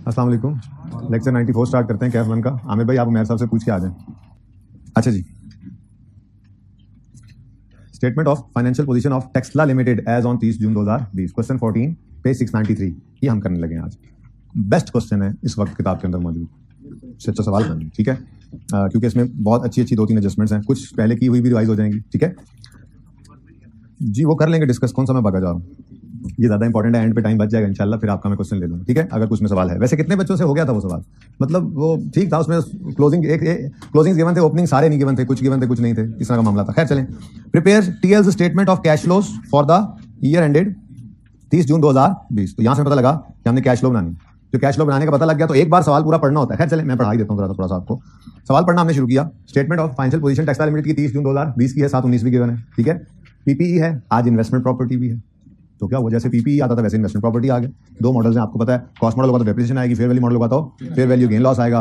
अस्सलाम वालेकुम। Lecture 94 start करते हैं कैफ वन का। आमिर भाई आप उमैर साहब से पूछ के आ जाएं। अच्छा जी, statement of financial position of Texla limited as on 30 June 2020, question 14 page 693। ये हम करने लगे हैं आज। बेस्ट क्वेश्चन है इस वक्त किताब के अंदर मौजूद, इससे अच्छा सवाल करना, ठीक है। क्योंकि इसमें बहुत अच्छी अच्छी 2-3 एडजस्टमेंट्स हैं, कुछ पहले की हुई भी रिवाइज हो जाएंगी, ठीक है जी। वो कर लेंगे डिस्कस, कौन सा मैं भागा जा रहा हूँ, ये ज्यादा इंपॉर्टेंट है। एंड पे टाइम बच जाएगा इंशाल्लाह, फिर आपका मैं क्वेश्चन ले लूंगा, ठीक है। अगर कुछ में सवाल है, वैसे कितने बच्चों से हो गया था वो सवाल, मतलब वो ठीक था, उसमें क्लोजिंग क्लोजिंग गिवन थे, ओपनिंग सारे नहीं गिवन थे, कुछ गिवन थे कुछ नहीं थे, इस तरह का मामला था। खैर चलें। Prepare TLs statement of cash flows for the year ended 30 June 2020। तो यहां से पता लगा कि हमने कैश फ्लो बनानी। जो कैश फ्लो बनाने का पता लग गया तो एक बार सवाल पूरा पढ़ना होता है। खैर चले, मैं पढ़ा ही देता हूँ थोड़ा सा आपको। सवाल पढ़ना हमने शुरू किया। Statement of financial position textile limited की 30 जून 2020 की है, 7/19 भी गिवन है, ठीक है। पीपीई है, आज इन्वेस्टमेंट प्रॉपर्टी भी है। तो क्या हुआ, जैसे पीपीई आता था वैसे इन्वेस्टमेंट प्रॉपर्टी आ गया। दो मॉडल्स हैं, आपको पता है। कॉस्ट मॉडल होगा तो डेप्रिसिएशन आएगी, फेयर वैल्यू मॉडल होगा तो फेयर वैल्यू गेन लॉस आएगा।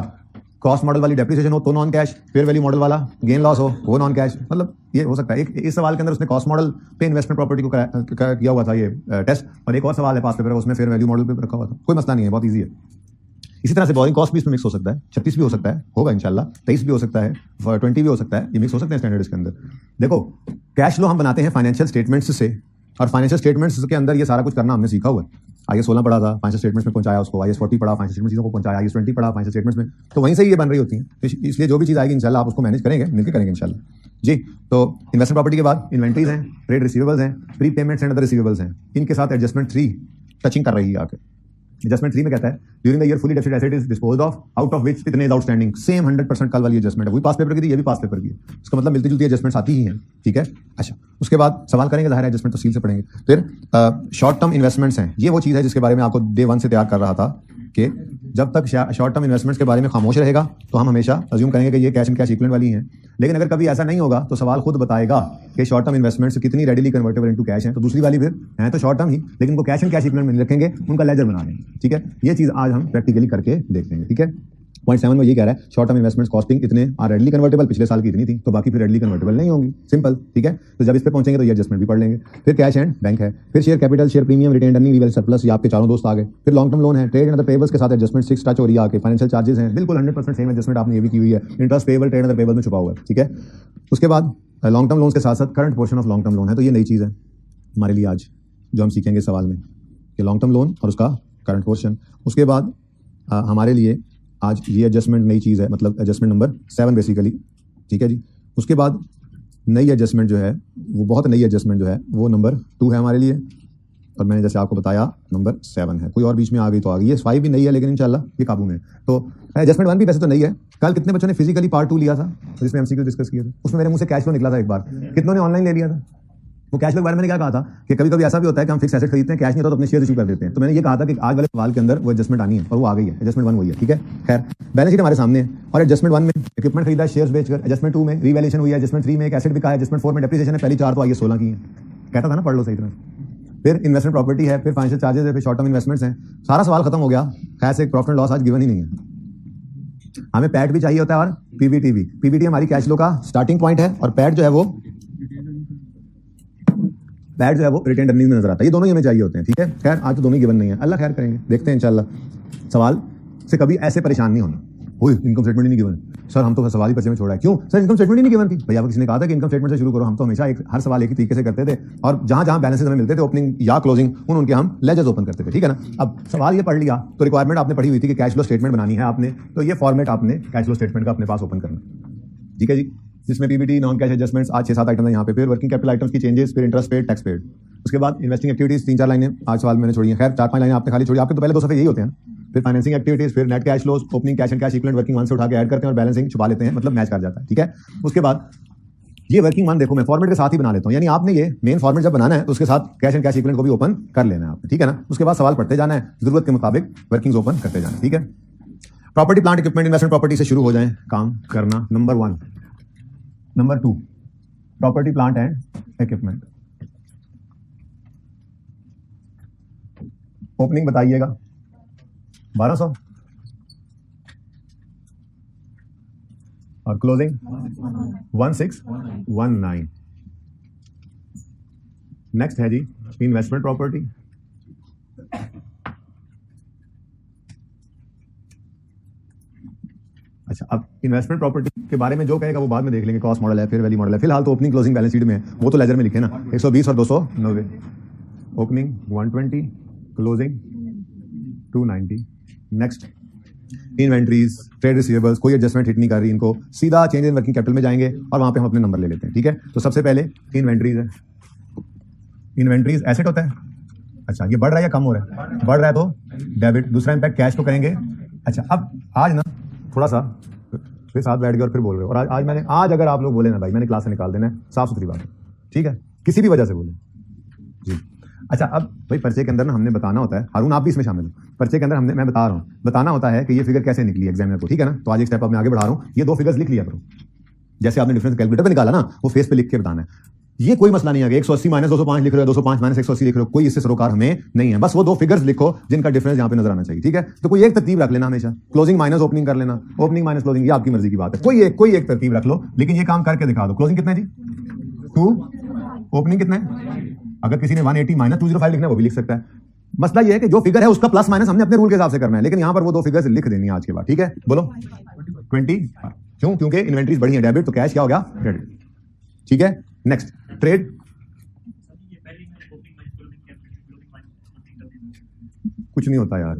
कॉस्ट मॉडल वाली डेप्रिसिएशन हो तो non cash, fair value model वाला गेन लॉस हो वो नॉन कैश। मतलब ये हो सकता है। एक इस सवाल के अंदर उसने कॉस्ट मॉडल पे इन्वेस्टमेंट प्रॉपर्टी को किया हुआ था ये टेस्ट, और एक और सवाल है पास पेपर, उसमें फेयर वैल्यू मॉडल पे रखा हुआ था। कोई मसला नहीं है, बहुत ईजी है। इसी तरह से बोरिंग कॉस्ट भी इसमें मिक्स हो सकता है, 36 भी हो सकता है, होगा इंशाल्लाह, 23 भी हो सकता है, 20 भी हो सकता है, ये मिक्स हो सकते हैं स्टैंडर्ड्स के अंदर। देखो, कैश फ्लो हम बनाते हैं फाइनेंशियल स्टेटमेंट्स से, और फाइनेंशियल स्टेटमेंट्स के अंदर ये सारा कुछ करना हमने सीखा हुआ है। IAS 16 पढ़ा था, फाइनेंशियल स्टेटमेंट्स में पहुंचाया उसको, IAS 40 पढ़ा, फाइनेंशियल स्टेटमेंट्स चीज़ों को पहुंचाया, IAS 20 पढ़ा फाइनेंशियल स्टेटमेंट्स में, तो वहीं से ये बन रही होती हैं। तो इसलिए जो भी चीज़ आएगी इंशाल्लाह आप उसको मैनेज करेंगे, मिलकर करेंगे इंशाल्लाह जी। तो इन्वेस्टमेंट प्रॉपर्टी के बाद इन्वेंट्रीज हैं, ट्रेड रिसीवेबल्स हैं, pre payments and other receivables हैं। इनके साथ एडजस्टमेंट 3 टचिंग कर रही है आके। एडजस्टमेंट 3 में कहता है during the year fully depreciated asset is disposed of, out of which इतने इज आउटस्टैंडिंग। सेम 100% कल वाली एडजस्टमेंट है, वही पास पेपर की थी, ये भी पास पेपर की है। उसका मतलब मिलती जुलती एडजस्टमेंट्स आती ही हैं, ठीक है। अच्छा, उसके बाद सवाल करेंगे, जाहिर है एडजस्टमेंट तफसील से पढ़ेंगे। फिर शॉर्ट टर्म इन्वेस्टमेंट्स हैं, ये वो चीज़ है जिसके बारे में आपको डे 1 से तैयार कर रहा था कि जब तक शॉर्ट टर्म इन्वेस्टमेंट्स के बारे में खामोश रहेगा तो हम हमेशा अज्यूम करेंगे कि ये कैश एंड कैश इक्विवेलेंट वाली हैं। लेकिन अगर कभी ऐसा नहीं होगा तो सवाल खुद बताएगा कि शॉर्ट टर्म इन्वेस्टमेंट्स कितनी रेडिली कन्वर्टेबल इनटू कैश हैं। तो दूसरी वाली फिर हैं तो शॉर्ट टर्म ही, लेकिन उनको कैश एंड कैश इक्विवेलेंट में नहीं रखेंगे, उनका लेजर बना लेंगे, ठीक है। ये चीज़ आज हम प्रैक्टिकली करके देखेंगे, ठीक है। पॉइंट 7 में ये कह रहा है शॉर्ट टर्म इन्वेस्टमेंट्स कॉस्टिंग इतने आर रेडली कन्वर्टेबल, पिछले साल की इतनी थी तो बाकी फिर रेडली कन्वर्टेबल नहीं होंगी, सिंपल, ठीक है। तो जब इस पे पहुंचेंगे तो ये एडजस्टमेंट भी पढ़ लेंगे। फिर कैश एंड बैंक है, फिर share capital, share premium, retained earning, रिवेल सरप्लस, ये आपके चारों दोस्त आ गए। फिर लॉन्ग टर्म लोन है, ट्रेड एंड अदर पेबल्स के साथ एडजस्टमेंट 6 टच हो रही है आके। फाइनेंशियल चार्जेस हैं, बिल्कुल 100% सेम एडजस्टमेंट आपने ये भी की हुई है। Interest payable, trade other payable में छुपा हुआ है, ठीक है। उसके बाद लॉन्ग टर्म लोन्स के साथ साथ current portion of long term loan है, तो ये नई चीज़ है हमारे लिए आज जो हम सीखेंगे सवाल में, कि लॉन्ग टर्म लोन और उसका करंट पोर्शन। उसके बाद हमारे लिए आज ये एडजस्टमेंट नई चीज़ है, मतलब एडजस्टमेंट नंबर 7 बेसिकली, ठीक है जी। उसके बाद नई एडजस्टमेंट जो है वो बहुत नई एडजस्टमेंट जो है वो नंबर 2 है हमारे लिए, और मैंने जैसे आपको बताया नंबर 7 है। कोई और बीच में आ गई तो आ गई, ये 5 भी नई है लेकिन इंशाल्लाह ये काबू में है। तो एडजस्टमेंट 1 भी वैसे तो नई है। कल कितने बच्चों ने फिजिकली पार्ट 2 लिया था जिसमें MCQ डिस्कस किया था, उसमें मेरे मुंह से कैश फ्लो निकला था एक बार, कितनों ने ऑनलाइन ले लिया था। वो कैश फ्लो के बारे में मैंने क्या कहा था कि कभी कभी ऐसा भी होता है कि हम फिक्स एसेट खरीदते हैं, कैश नहीं होता तो अपने शेयर इशू कर देते हैं। तो मैंने ये कहा था कि आज वाले सवाल के अंदर वो एडजस्टमेंट आनी है और वो आ गई है, एडजस्टमेंट 1 वही है, ठीक है। खैर, बैलेंस शीट हमारे सामने है, और एडजस्टमेंट 1 में इक्विपमेंट खरीदा है शेयर्स बेचकर, एडजस्टमेंट 2 में रीवैल्यूएशन हुई है, एडजस्टमेंट 3 में एक एसेट बिका है, एडजस्टमेंट 4 में डेप्रिसिएशन है, पहली 4 तो IAS 16 की है, कहता था ना पढ़ लो सही तरह। फिर इन्वेस्टमेंट प्रॉपर्टी है, फिर फाइनेंशियल चार्जेस है, फिर शॉर्ट टर्म इन्वेस्टमेंट्स हैं। सारा सवाल खत्म हो गया। खैर से प्रॉफिट एंड लॉस आज गिवन ही नहीं है। हमें पैट भी चाहिए होता है और पीबीटी भी। पीबीटी हमारी कैश फ्लो का स्टार्टिंग पॉइंट है, और पैट जो है वो रिटेन अर्निंग में नजर आता है। ये दोनों ही हमें चाहिए होते हैं, ठीक है। खैर आज तो दोनों ही गिवन नहीं है, अल्लाह खैर करेंगे, देखते हैं इंशाल्लाह। सवाल से कभी ऐसे परेशान नहीं होना, ओए इनकम स्टेटमेंट ही नहीं गिवन सर, हम तो सवाल ही पर्चे में छोड़ा है, क्यों सर इनकम स्टेटमेंट ही नहीं गिवन थी। भैया किसी ने कहा था कि इनकम स्टेटमेंट से शुरू करो, हम तो हमेशा हर सवाल एक ही तरीके से करते थे, और जहां जहां बैलेंसेस हमें मिलते थे ओपनिंग या क्लोजिंग उनके हम लेजर्स ओपन करते थे, ठीक है ना। अब सवाल ये पढ़ लिया तो रिक्वायरमेंट आपने पढ़ी हुई थी कि कैश फ्लो स्टेटमेंट बनानी है आपने, तो ये फॉर्मेट आपने कैश फ्लो स्टेटमेंट का अपने पास ओपन करना, ठीक है जी। जिसमें पीबीटी, नॉन कैश एडजस्टमेंट्स, आज 6-7 आइटम है यहाँ पे। फिर वर्किंग कैपिटल आइटम्स की चेंजेस, फिर इंटरेस्ट पेड, टैक्स पेड। उसके बाद इन्वेस्टिंग एक्टिविटीज 3-4 लाइनें आज सवाल मैंने छोड़ी हैं। खैर 4-5 लाइनें आपने खाली छोड़ी, आपके तो पहले 2 सफे यही होते हैं। फिर फाइनेंसिंग एक्टिविटीज, फिर net cash flows, opening cash and cash equivalent working 1 से उठा के ऐड करते हैं और बैलेंसिंग छुपा लेते हैं, मतलब मैच कर जाता है, ठीक है। उसके बाद ये वर्किंग 1 देखो मैं फॉर्मेट के साथ ही बना लेता हूँ, यानी आपने ये मेन फॉर्मेट जब बनाना है तो उसके साथ कैश एंड कैश इक्विवेलेंट को भी ओपन कर लेना है आपने, ठीक है ना। उसके बाद सवाल पढ़ते जाना है, जरूरत के मुताबिक वर्किंग्स ओपन करते जाना, ठीक है। Property plant equipment investment property से शुरू हो जाए काम करना, number 1। Number 2 property plant and equipment. Opening बताइएगा 1200 और क्लोजिंग 1619। नेक्स्ट है जी इन्वेस्टमेंट प्रॉपर्टी। अच्छा, अब इन्वेस्टमेंट प्रॉपर्टी के बारे में जो कहेगा वो बाद में देख लेंगे, कॉस्ट मॉडल है, फेयर वैल्यू मॉडल है। फिलहाल तो ओपनिंग क्लोजिंग बैलेंस शीट में है, वो तो लेजर में लिखे ना, 120 और 290। Opening 120, closing 290। Next inventories, trade receivables, कोई एडजस्टमेंट हिट नहीं कर रही इनको, सीधा चेंज इन वर्किंग कैपिटल में जाएंगे और वहां पे हम अपने नंबर ले लेते हैं। ठीक है, तो सबसे पहले इन्वेंट्रीज है। इन्वेंट्रीज एसेट होता है। अच्छा, ये बढ़ रहा है या कम हो रहा है? बढ़ रहा है तो डेबिट। दूसरा इम्पैक्ट कैश को करेंगे। अच्छा, अब आज ना थोड़ा सा फिर साथ बैठ गए और फिर बोल रहे हो, और आज अगर आप लोग बोले ना भाई मैंने क्लास से निकाल देना है, साफ सुथरी बात है, ठीक है, किसी भी वजह से बोले जी। अच्छा, अब भाई पर्चे के अंदर ना हमने बताना होता है, हारून आप भी इसमें शामिल हो, पर्चे के अंदर हमने, मैं बता रहा हूँ, बताना होता है कि ये फिगर कैसे निकली एग्जामिनर को, ठीक है ना। तो आज एक स्टेप अब मैं आगे बढ़ा रहा हूँ, ये दो फिगर्स लिख लिया करो, जैसे आपने डिफरेंस कैलकुलेटर पे निकाला ना, वो फेस पे लिख के बताना है। ये कोई मसला नहीं है, 180 माइनस 205 लिख रहे हो, 205 माइनस 180 लिख रहे हो, कोई इससे सरोकार हमें नहीं है, बस वो दो फिगर्स लिखो जिनका डिफरेंस यहाँ पे नजर आना चाहिए। ठीक है, तो कोई एक तरतीब रख लेना हमेशा, क्लोजिंग माइनस ओपनिंग कर लेना, ओपनिंग माइनस क्लोजिंग, ये आपकी मर्जी की बात है, कोई एक तरतीब रख लो, लेकिन ये काम करके दिखा दो। क्लोजिंग कितना है जी? 2, ओपनिंग कितना है? अगर किसी ने 180 माइनस 205 लिखना है वो भी लिख सकता है। मसला ये है कि जो फिगर है उसका प्लस माइनस हमने अपने रूल के हिसाब से करना है, लेकिन यहां पर वो दो फिगर्स लिख देनी है आज के बाद। ठीक है, बोलो 20। क्यों? क्योंकि इन्वेंट्रीज बढ़ी है, डेबिट, तो कैश क्या हो गया? क्रेडिट। ठीक है, नेक्स्ट ट्रेड। कुछ नहीं होता यार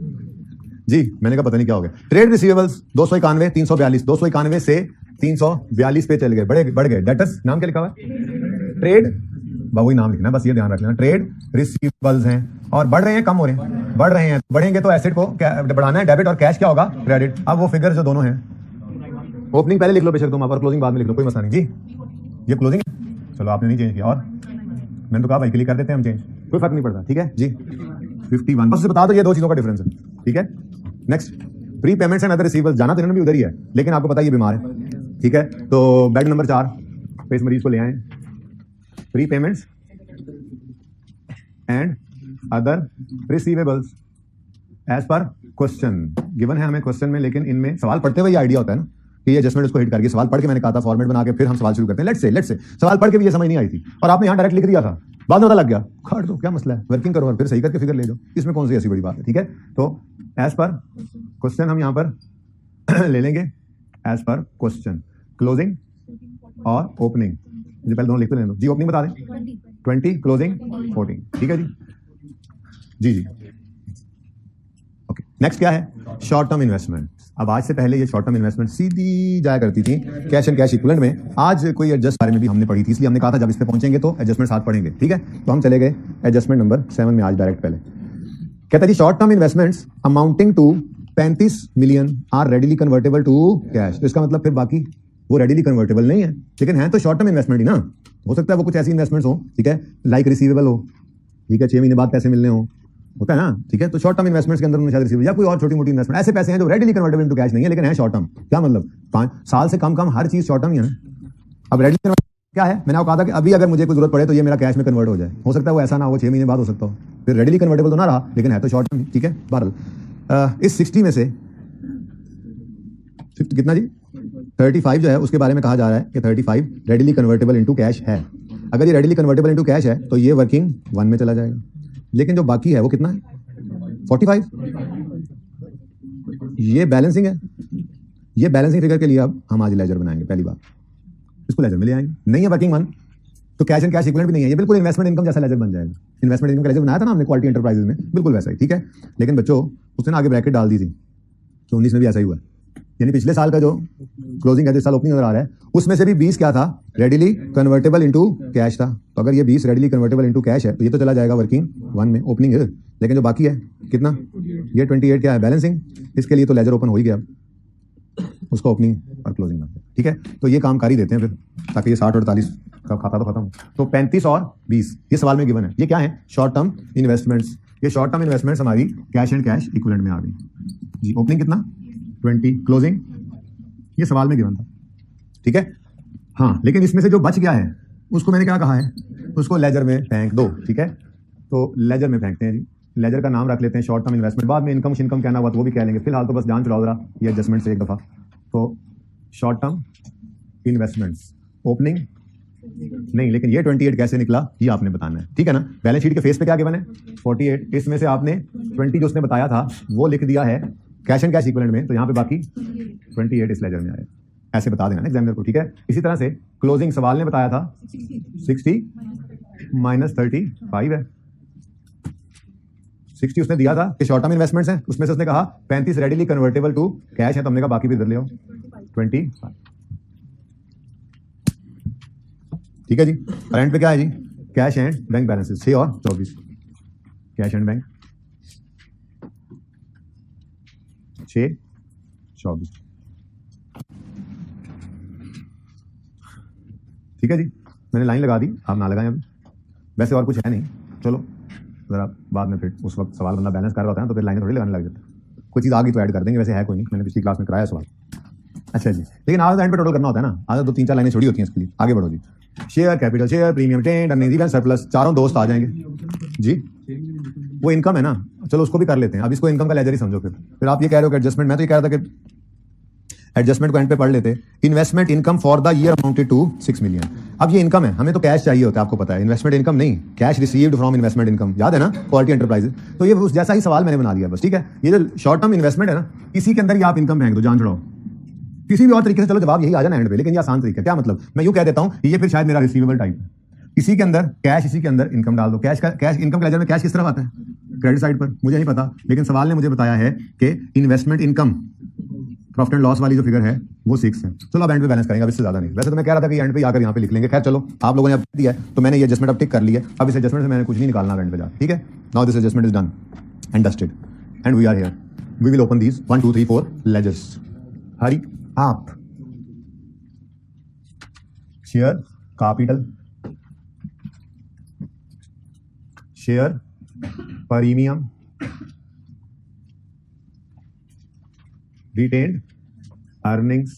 जी, मैंने कहा पता नहीं क्या हो गया। ट्रेड रिसीवेबल्स 291, 342, 291 से 342 पे चल गए, बढ़ गए। डेटर्स नाम क्या लिखा हुआ है? ट्रेड, वही नाम लिखना है, बस ये ध्यान रख लेना। ट्रेड रिसीवेबल्स हैं और बढ़ रहे हैं, कम हो रहे हैं? बढ़ रहे हैं, बढ़ेंगे तो एसेट को बढ़ाना है, डेबिट, और कैश क्या होगा? क्रेडिट। अब वो फिगर जो दोनों हैं, ओपनिंग पहले लिख लो बेशक तुम, और क्लोजिंग बाद में लिख लो, कोई मसला नहीं जी। ये क्लोजिंग है, चलो आपने नहीं चेंज किया, और मैंने तो कहा भाई क्लिक कर देते हैं हम चेंज, कोई फर्क नहीं पड़ता। ठीक है जी, 51 बस बता दो, ये दो चीजों का डिफरेंस है। ठीक है, next pre payments and other receivables, जाना तो इन्होंने भी उधर ही है, लेकिन आपको पता है ये बीमार है। ठीक है, तो बेड नंबर 4 पे इस मरीज को ले आए। Pre payments and other receivables as per question given है हमें क्वेश्चन में, लेकिन इनमें सवाल पढ़ते हुए ये आइडिया होता है ना कि ये एडजस्टमेंट उसको हिट करके सवाल पढ़ के, मैंने कहा था फॉर्मेट बना के फिर हम सवाल शुरू करते हैं। लेट्स से सवाल पढ़ के भी ये समझ नहीं आई थी और आपने यहाँ डायरेक्ट लिख दिया था, बाद में पता लग गया, काट दो, क्या मसला है, वर्किंग करो और फिर सही करके फिगर ले जाओ, इसमें कौन सी ऐसी बड़ी बात है। ठीक है, तो एज पर क्वेश्चन हम यहाँ पर ले लेंगे, एज पर क्वेश्चन, क्लोजिंग और ओपनिंग, पहले दोनों लिख लें दो जी। ओपनिंग बता दें 20, क्लोजिंग 14। ठीक है जी जी। ओके, नेक्स्ट क्या है? Short term investment. अब आज से पहले ये शॉर्ट टर्म इन्वेस्टमेंट सीधी जाया करती थी कैश एंड कैश इक्विवेलेंट में। आज कोई एडजस्ट बारे में भी हमने पढ़ी थी, इसलिए हमने कहा था जब इस पे पहुंचेंगे तो एडजस्टमेंट साथ पढ़ेंगे। ठीक है, तो हम चले गए एडजस्टमेंट नंबर 7 में आज डायरेक्ट। पहले कहता जी short term investments amounting to 35 million are readily convertible to cash. तो इसका मतलब फिर बाकी वो रेडिली कन्वर्टेबल नहीं है, लेकिन है तो शॉर्ट टर्म इन्वेस्टमेंट ही ना। हो सकता है वो कुछ ऐसी इन्वेस्टमेंट्स हो, ठीक है, लाइक रिसीवेबल हो, ठीक है, 6 महीने बाद पैसे मिलने हो, होता है ना। ठीक है, तो शॉर्ट टर्म इन्वेस्टमेंट्स के अंदर उन्हें शायद रिसीवेबल या कोई और छोटी मोटी इन्वेस्टमेंट, ऐसे पैसे हैं जो रेडिली कन्वर्टेबल इनटू कैश नहीं है, लेकिन है शॉर्ट टर्म। क्या मतलब? 5 साल से कम हर चीज शॉर्ट टर्म ही है ना। अब रेडिली क्या है? मैंने आपको कहा था कि अभी अगर मुझे कोई जरूरत पड़े तो ये मेरा कैश में कन्वर्ट हो जाए। हो सकता है वो ऐसा ना हो, 6 महीने बाद हो सकता हो, फिर रेडिली कन्वर्टेबल तो ना रहा, लेकिन है तो शॉर्ट टर्म। ठीक है, बहरहाल इस 60 में से कितना जी 35 जो है उसके बारे में कहा जा रहा है कि 35 रेडिली कन्वर्टेबल इनटू कैश है। अगर ये रेडिली कन्वर्टेबल इनटू कैश है तो ये वर्किंग 1 में चला जाएगा, लेकिन जो बाकी है वो कितना है? 45। ये बैलेंसिंग है, ये बैलेंसिंग फिगर के लिए अब हम आज लेजर बनाएंगे। पहली बार इसको लेजर में ले आएंगे, नहीं है वर्किंग 1 तो कैश एंड कैश इक्विवेलेंट भी नहीं है, ये बिल्कुल इन्वेस्टमेंट इनकम जैसा लेजर बन जाएगा। इन्वेस्टमेंट इनकम का लेजर बनाया था ना हमने क्वालिटी एंटरप्राइजेज में, बिल्कुल वैसा ही। ठीक है, लेकिन बच्चों उसने आगे ब्रैकेट डाल दी थी कि 19 में भी ऐसा ही हुआ, यानी पिछले साल का जो क्लोजिंग है, जिस साल ओपनिंग नजर आ रहा है, उसमें से भी 20 क्या था? रेडिली कन्वर्टेबल इनटू कैश था। तो अगर ये 20 रेडिली कन्वर्टेबल इनटू कैश है तो ये तो चला जाएगा वर्किंग 1 में, ओपनिंग है। लेकिन जो बाकी है कितना? ये 28 क्या है? बैलेंसिंग। इसके लिए तो लेजर ओपन हो ही गया, उसका ओपनिंग और क्लोजिंग बनता है। ठीक है, तो ये काम कर ही देते हैं फिर, ताकि ये 60 और 48 का खाता तो खत्म हो। तो 35 और 20 ये सवाल में गिवन है। ये क्या है? Short term investments. ये शॉर्ट टर्म इन्वेस्टमेंट्स हमारी कैश एंड कैश इक्विवेलेंट में आ गई जी। ओपनिंग कितना? 20, क्लोजिंग ये सवाल में गिवन था। ठीक है, हाँ, लेकिन इसमें से जो बच गया है उसको मैंने क्या कहा है? उसको लेजर में फेंक दो। ठीक है, तो लेजर में फेंकते हैं जी। लेजर का नाम रख लेते हैं शॉर्ट टर्म इन्वेस्टमेंट, बाद में इनकम शिनकम कहना हुआ तो वो भी कह लेंगे, फिलहाल तो बस जान चुराओ जरा ये एडजस्टमेंट से एक दफा। तो शॉर्ट टर्म इन्वेस्टमेंट्स ओपनिंग नहीं, लेकिन ये 28 कैसे निकला ये आपने बताना है। ठीक है ना, बैलेंस शीट के फेस पे क्या गिवन है? 48। इसमें से आपने 20 जो उसने बताया था वो लिख दिया है कैश एंड कैश इक्विवेलेंट में, तो यहाँ पे बाकी 28 इस लेजर में आया, ऐसे बता देना ना एग्जामिनर को, ठीक है। इसी तरह से क्लोजिंग सवाल ने बताया था 60 माइनस 35 है, 60 उसने दिया था कि शॉर्ट टर्म इन्वेस्टमेंट्स हैं, उसमें से उसने कहा 35 रेडिली कन्वर्टेबल टू कैश है, तो हमने कहा बाकी भी इधर ले आओ 25, ठीक है जी। और एंड पे क्या है जी, कैश एंड बैंक बैलेंसेस 6 और 24, कैश एंड बैंक 6 24, ठीक है जी। मैंने लाइन लगा दी, आप ना लगाएं अभी, वैसे और कुछ है नहीं, चलो जरा बाद में फिर उस वक्त सवाल बंदा बैलेंस कर रहा होता है तो फिर लाइनें थोड़ी लगाने लग जाता है, कोई चीज़ आ गई तो ऐड कर देंगे, वैसे है कोई नहीं, मैंने पिछली क्लास में कराया सवाल। अच्छा जी, लेकिन आधा एंड पे टोटल करना होता है ना, आधा 2-3-4 लाइनें छोड़ी होती हैं इसके लिए। आगे बढ़ो जी, share capital, share premium, retained, earnings, इवेंट, सरप्लस, चारों दोस्त आ जाएंगे जी। वो इनकम है ना, चलो उसको भी कर लेते हैं, अब इसको इनकम का लेजर ही समझो। फिर आप ये कह रहे हो कि एडजस्टमेंट, मैं तो ये कह रहा था कि एडजस्टमेंट को एंड पे पढ़ लेते। Investment income for the year amounted to 6 million. अब ये इनकम है, हमें तो कैश चाहिए होता है, आपको पता है, इन्वेस्टमेंट इनकम नहीं, cash received from investment income, याद है ना, क्वालिटी एंटरप्राइजेस। तो ये उस जैसा ही सवाल मैंने बना दिया बस, ठीक है। ये जो शॉर्ट टर्म इन्वेस्टमेंट है ना, इसी के अंदर ही आप इनकम फेंक दो, जान छुड़ाओ किसी भी और तरीके से, चलो जवाब यही आ जाना एंड पे, लेकिन ये आसान तरीका क्या मतलब, मैं यूं कह देता हूं ये फिर शायद मेरा रिसीवेबल टाइप है, इसी के अंदर कैश, इसी के अंदर इनकम डाल दो। कैश इनकम के लेजर में कैश किस तरफ आता है, क्रेडिट साइड पर, मुझे नहीं पता, लेकिन सवाल ने मुझे बताया है कि investment income profit and loss वाली जो फिगर है वो 6 है। चलो अब एंड पे बैलेंस करेंगे, अब इससे ज्यादा नहीं। वैसे तो मैं कह रहा था कि एंड पे आकर यहाँ पे लिख लेंगे, खैर चलो आप लोगों ने अब दिया है तो मैंने ये एडजस्टमेंट अब टिक कर ली है, अब इस एडजस्टमेंट से मैंने कुछ नहीं निकालना एंड पे जा, ठीक है। Now this adjustment is done and dusted and we are here, we will open these 1 2 3 4 ledgers. हरी आप share capital, share premium, retained earnings,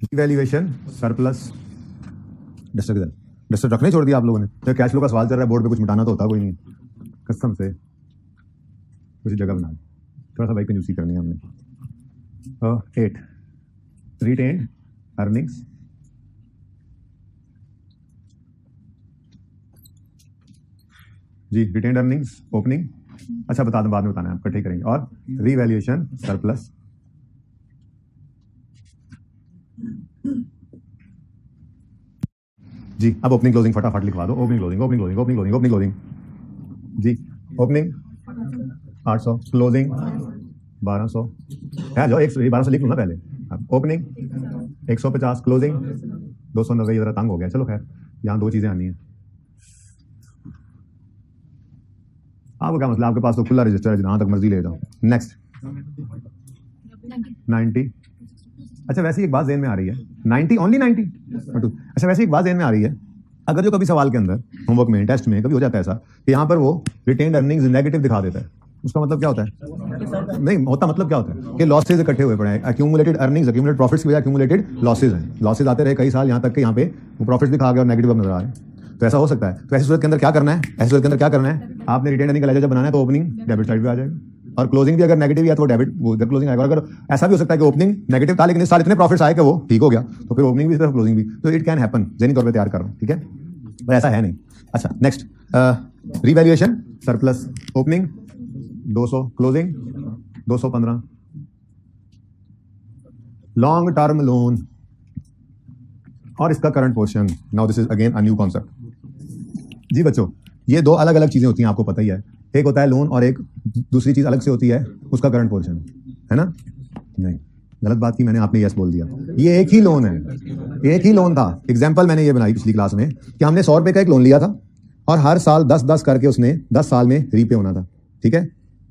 revaluation, surplus, duster रखने छोड़ दिया आप लोगों ने। तो कैश फ्लो का सवाल चल रहा है, बोर्ड पे कुछ मिटाना तो होता कोई नहीं, कसम से कुछ जगह बना, थोड़ा सा भाई कंजूसी करनी है हमने। 8 retained earnings, जी रिटेन्ड अर्निंग्स ओपनिंग, अच्छा बता दूं, बाद में बताना है, आप इकट्ठे करेंगे। और रीवैल्यूएशन सरप्लस, जी अब ओपनिंग क्लोजिंग फटाफट लिखवा दो, opening closing opening closing opening closing opening closing, जी ओपनिंग 800, क्लोजिंग 1200 है, जो 1200 लिख लूँ ना पहले, ओपनिंग 150, क्लोजिंग 290, जरा तंग हो गया, चलो खैर यहाँ 2 चीजें आनी है। आपको क्या मतलब, आपके पास तो खुला रजिस्टर है, जहां तक मर्जी ले जाओ। नेक्स्ट 90, अच्छा वैसे एक बात ज़हन में आ रही है, 90 ओनली 90, अच्छा वैसे एक बात ज़हन में आ रही है, अगर जो कभी सवाल के अंदर होमवर्क में टेस्ट में कभी हो जाता है ऐसा कि यहाँ पर वो रिटेन्ड अर्निंग्स नेगेटिव दिखा देता है, उसका मतलब क्या होता है, नहीं होता, मतलब क्या होता है कि लॉसेज इकट्ठे हुए पड़े हैं, एक्यूमुलेटेड अर्निंग्स, एक्यूमुलेटेड प्रॉफिट्स की वजह एक्यूमुलेटेड लॉसेज हैं, लॉसेज आते रहे कई साल, यहाँ तक कि यहाँ पे वो प्रॉफिट्स दिखा गया और नेगेटिव अब नजर आ रहे हैं, तो ऐसा हो सकता है। तो ऐसी सूरत के अंदर क्या करना है, ऐसी सूरत के अंदर क्या करना है, आपने रिटेन अर्निंग का लेजर जब बनाना है तो ओपनिंग डेबिट साइड पे आ जाएगा, और क्लोजिंग भी अगर नेगेटिव या तो डेबिट वो इधर क्लोजिंग आएगा। अगर ऐसा भी हो सकता है कि ओपनिंग नेगेटिव था लेकिन इस साल इतने प्रॉफिट्स आए कि वो ठीक हो गया, तो फिर ओपनिंग भी तरफ क्लोजिंग भी, तो इट कैन हैपन, ज़हनी तौर पे तैयार कर रहा हूँ, ठीक है, पर ऐसा है नहीं। अच्छा next revaluation surplus, opening 200, closing 215, long term loan और इसका current portion. Now this is again a new concept. जी बच्चों, ये 2 अलग अलग चीजें होती हैं, आपको पता ही है, एक होता है लोन और एक दूसरी चीज अलग से होती है उसका करंट पोर्शन, है ना, नहीं गलत बात की मैंने, आपने यस बोल दिया, ये एक ही लोन है, एक ही लोन था। एग्जाम्पल मैंने ये बनाई पिछली क्लास में कि हमने 100 रुपए का एक लोन लिया था और हर साल 10-10 करके उसने 10 साल में रीपे होना था, ठीक है,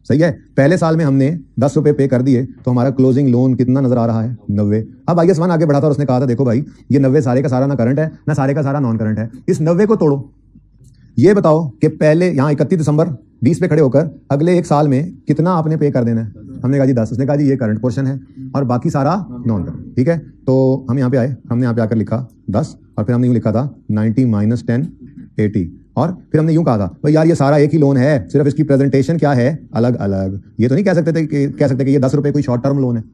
सही है। पहले साल में हमने 10 रुपए पे कर दिए तो हमारा क्लोजिंग लोन कितना नजर आ रहा है, 90। अब IS1 आगे बढ़ा था और उसने कहा था देखो भाई ये 90 सारे का सारा ना करंट है ना सारे का सारा नॉन करंट है, इस 90 को तोड़ो, ये बताओ कि पहले यहाँ 31 दिसंबर 20 पे खड़े होकर अगले एक साल में कितना आपने पे कर देना है। हमने कहा जी 10, उसने कहा जी ये करंट पोर्शन है और बाकी सारा नॉन करंट, ठीक है। तो हम यहाँ पे आए, हमने यहाँ पे आकर लिखा 10 और फिर हमने यूँ लिखा था 90 - 10 80, और फिर हमने यूं कहा था भाई यार ये सारा एक ही लोन है, सिर्फ इसकी प्रेजेंटेशन क्या है अलग अलग। ये तो नहीं कह सकते कि ये 10 रुपए कोई शॉर्ट टर्म लोन है,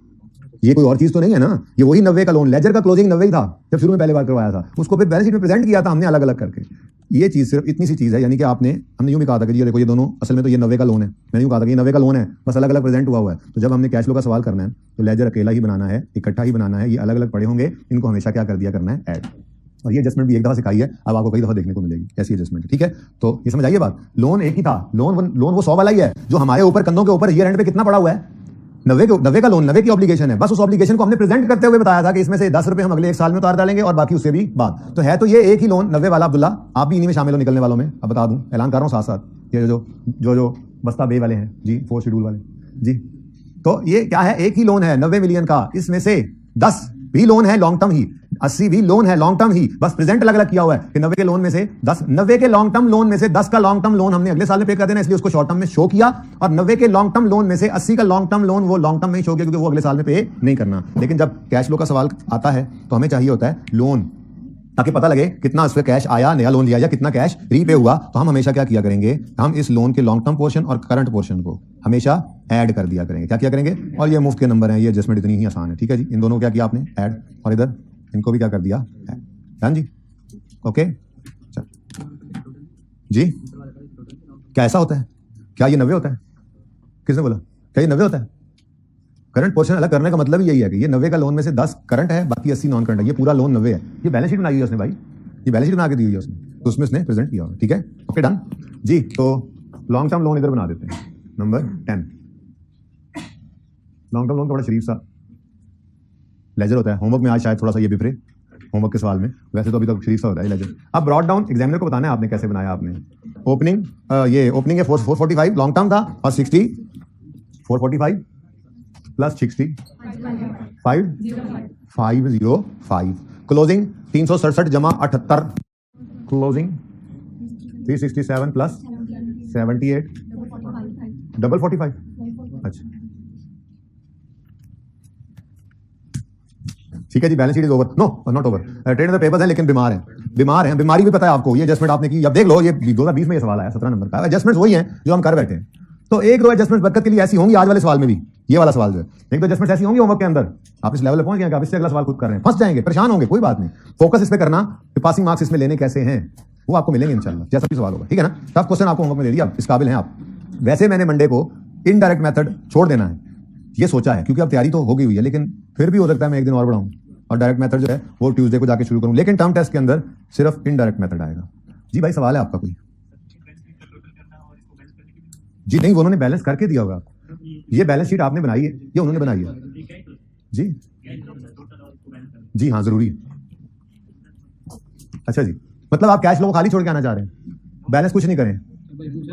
ये कोई और चीज तो नहीं है ना, ये वही 90 का लोन, लेजर का क्लोजिंग 90 ही था जब शुरू में पहले बार करवाया था, उसको फिर बैलेंस शीट में प्रेजेंट किया था हमने अलग अलग करके। ये चीज़ सिर्फ इतनी सी चीज़ है, यानी कि हमने यूँ भी कहा था कि ये देखो ये दोनों असल में तो ये 90 का लोन है, मैंने यूँ कहा था कि ये 90 का लोन है, बस अलग अलग प्रेजेंट हुआ है। तो जब हमने कैश फ्लो का सवाल करना है तो लेजर अकेला ही बनाना है, इकट्ठा ही बनाना है, ये अलग अलग पड़े होंगे, इनको हमेशा क्या कर दिया करना है, ऐड। और ये एडजस्टमेंट भी एक दफ़ा सिखाई है, अब आपको कई दफ़ा देखने को मिलेगी ऐसी एडजस्टमेंट, ठीक है। तो ये समझ आइए बात, लोन एक ही था, लोन वो 100 वाला ही है जो हमारे ऊपर कंधों के ऊपर ईयर एंड पे कितना पड़ा हुआ है, 90 का लोन, 90 की ऑब्लिगेशन है। बस उस ऑब्लिगेशन को हमने प्रेजेंट करते हुए बताया था कि इसमें से 10 रुपए हम अगले 1 साल में उतार डालेंगे और बाकी उससे भी बाद। तो है तो ये एक ही लोन 90 वाला। अब्दुल्ला आप भी इन्हीं में शामिल हो निकलने वालों में, अब बता दूं, ऐलान कर रहा हूं साथ साथ, ये जो बस्ता बे वाले हैं जी, 4 शेड्यूल वाले जी, तो ये क्या है, एक ही लोन है 90 मिलियन का, इसमें से 10 भी लोन है लॉन्ग टर्म ही, 80 भी लोन है लॉन्ग टर्म ही, बस प्रेजेंट अलग अलग किया हुआ है कि 90 के लोन में से 10, 90 के लॉन्ग टर्म लोन में से 10 का लॉन्ग टर्म लोन हमने अगले साल में पे कर देना, इसलिए उसको शॉर्ट टर्म में शो किया, और 90 के लॉन्ग टर्म लोन में से 80 का लॉन्ग टर्म लोन वो लॉन्ग टर्म में ही शो किया क्योंकि वो अगले साल में पे नहीं करना। लेकिन जब कैश फ्लो का सवाल आता है तो हमें चाहिए होता है लोन, ताकि पता लगे कितना उस पर कैश आया, नया लोन लिया या कितना कैश रीपे हुआ। तो हम हमेशा क्या किया करेंगे, हम इस लोन के लॉन्ग टर्म पोर्शन और करंट पोर्शन को हमेशा ऐड कर दिया करेंगे। क्या किया करेंगे, और ये मुफ्त के नंबर हैं, ये एडजस्टमेंट इतनी ही आसान है, ठीक है जी। इन दोनों को क्या किया आपने, ऐड, और इधर इनको भी क्या कर दिया, ऐड। डन जी, ओके जी। क्या ऐसा होता है, क्या ये 90 होता है, किसने बोला, क्या ये 90 होता है? करंट पोर्शन अलग करने का मतलब ही यही है कि ये 90 का लोन में से 10 करंट है, बाकी 80 नॉन करंट है, ये पूरा लोन 90 है। ये बैलेंस शीट बनाई हुई है उसने भाई, ये बैलेंस शीट बना के दी हुई है उसने, तो उसमें उसने प्रेजेंट किया हुआ, ठीक है, ओके डन जी। तो लॉन्ग टर्म लोन इधर बना देते हैं, नंबर 10। लॉन्ग टर्म लोन थोड़ा शरीफ सा लेजर होता है, होमवर्क में आज शायद थोड़ा सा ये बिफरे, होमवर्क के सवाल में, वैसे तो अभी तक शरीफ सा होता है लेजर। अब ब्रॉड डाउन एग्जामिनर को बताना है आपने कैसे बनाया आपने। ओपनिंग ये ओपनिंग है 445 लॉन्ग टर्म था, और 60 445 प्लस 60 505, क्लोजिंग 367 जमा 78, क्लोजिंग 367 प्लस 78 डबल 45। अच्छा ठीक है जी, balance sheet is over, no not over, trade the papers हैं लेकिन बीमार हैं, बीमारी भी पता है आपको। ये एडजस्टमेंट आपने की, अब देख लो, ये 2020 में ये सवाल आया 17 नंबर का, एडजस्टमेंट्स वही हैं जो हम कर बैठे हैं। तो एक दो एडजस्टमेंट बरकत के लिए ऐसी होंगी, आज वाले सवाल में भी, ये वाला सवाल जो है, एक दो एडजस्टमेंट ऐसी होंगी होमवर्क के अंदर, आप इस लेवल पे पहुंच गए आप इससे अगला सवाल खुद कर रहे हैं, फंस जाएंगे, परेशान होंगे, कोई बात नहीं, फोकस इस पे करना कि पासिंग मार्क्स इसमें लेने कैसे हैं, वो आपको मिलेंगे इंशाल्लाह, जैसा भी सवाल होगा, ठीक है ना। टफ क्वेश्चन आपको होमवर्क में दे दिया, इस काबिल हैं आप। वैसे मैंने मंडे को इनडायरेक्ट मेथड छोड़ देना है, ये सोचा है, क्योंकि अब तैयारी तो हो गई हुई है, लेकिन फिर भी हो सकता है मैं एक दिन और बढ़ाऊं और डायरेक्ट मेथड जो है वो ट्यूसडे को जाके शुरू करूं, लेकिन टर्म टेस्ट के अंदर सिर्फ इनडायरेक्ट मेथड आएगा। जी भाई सवाल है आपका कोई? जी नहीं, वो उन्होंने बैलेंस करके दिया होगा, ये बैलेंस शीट आपने बनाई है, ये उन्होंने बनाई है जी। जी हाँ जरूरी है। अच्छा जी, मतलब आप कैश फ्लो को खाली छोड़ के आना चाह रहे हैं, बैलेंस कुछ नहीं करें,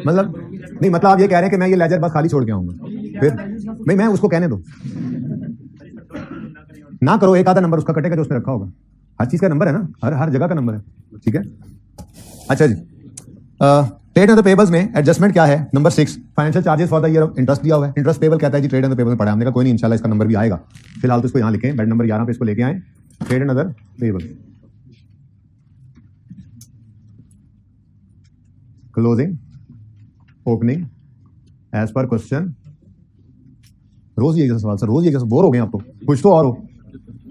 मतलब नहीं, मतलब आप ये कह रहे हैं कि मैं ये लेजर बस खाली छोड़ के आऊंगा, फिर नहीं, मैं उसको कहने दो ना करो, एक आधा नंबर उसका कटेगा जो उसने रखा होगा, हर चीज का नंबर है ना, हर जगह का नंबर है, ठीक है। अच्छा जी, ट्रेड एंड द पेबल्स में एडजस्टमेंट क्या है, number 6, financial charges for the year of interest दिया हुआ है, इंटरेस्ट पेबल कहता है जी, ट्रेड एंड द पेबल में पढ़ा हमने, का कोई नहीं, इंशाल्लाह इसका नंबर भी आएगा, फिलहाल तो इसको यहाँ लिखें, बेड नंबर 11 पे इसको लेके आए, trade and other payable, closing, opening, as per question. रोज ये सवाल सर, रोज ये बोर हो गए आप तो, कुछ तो और हो,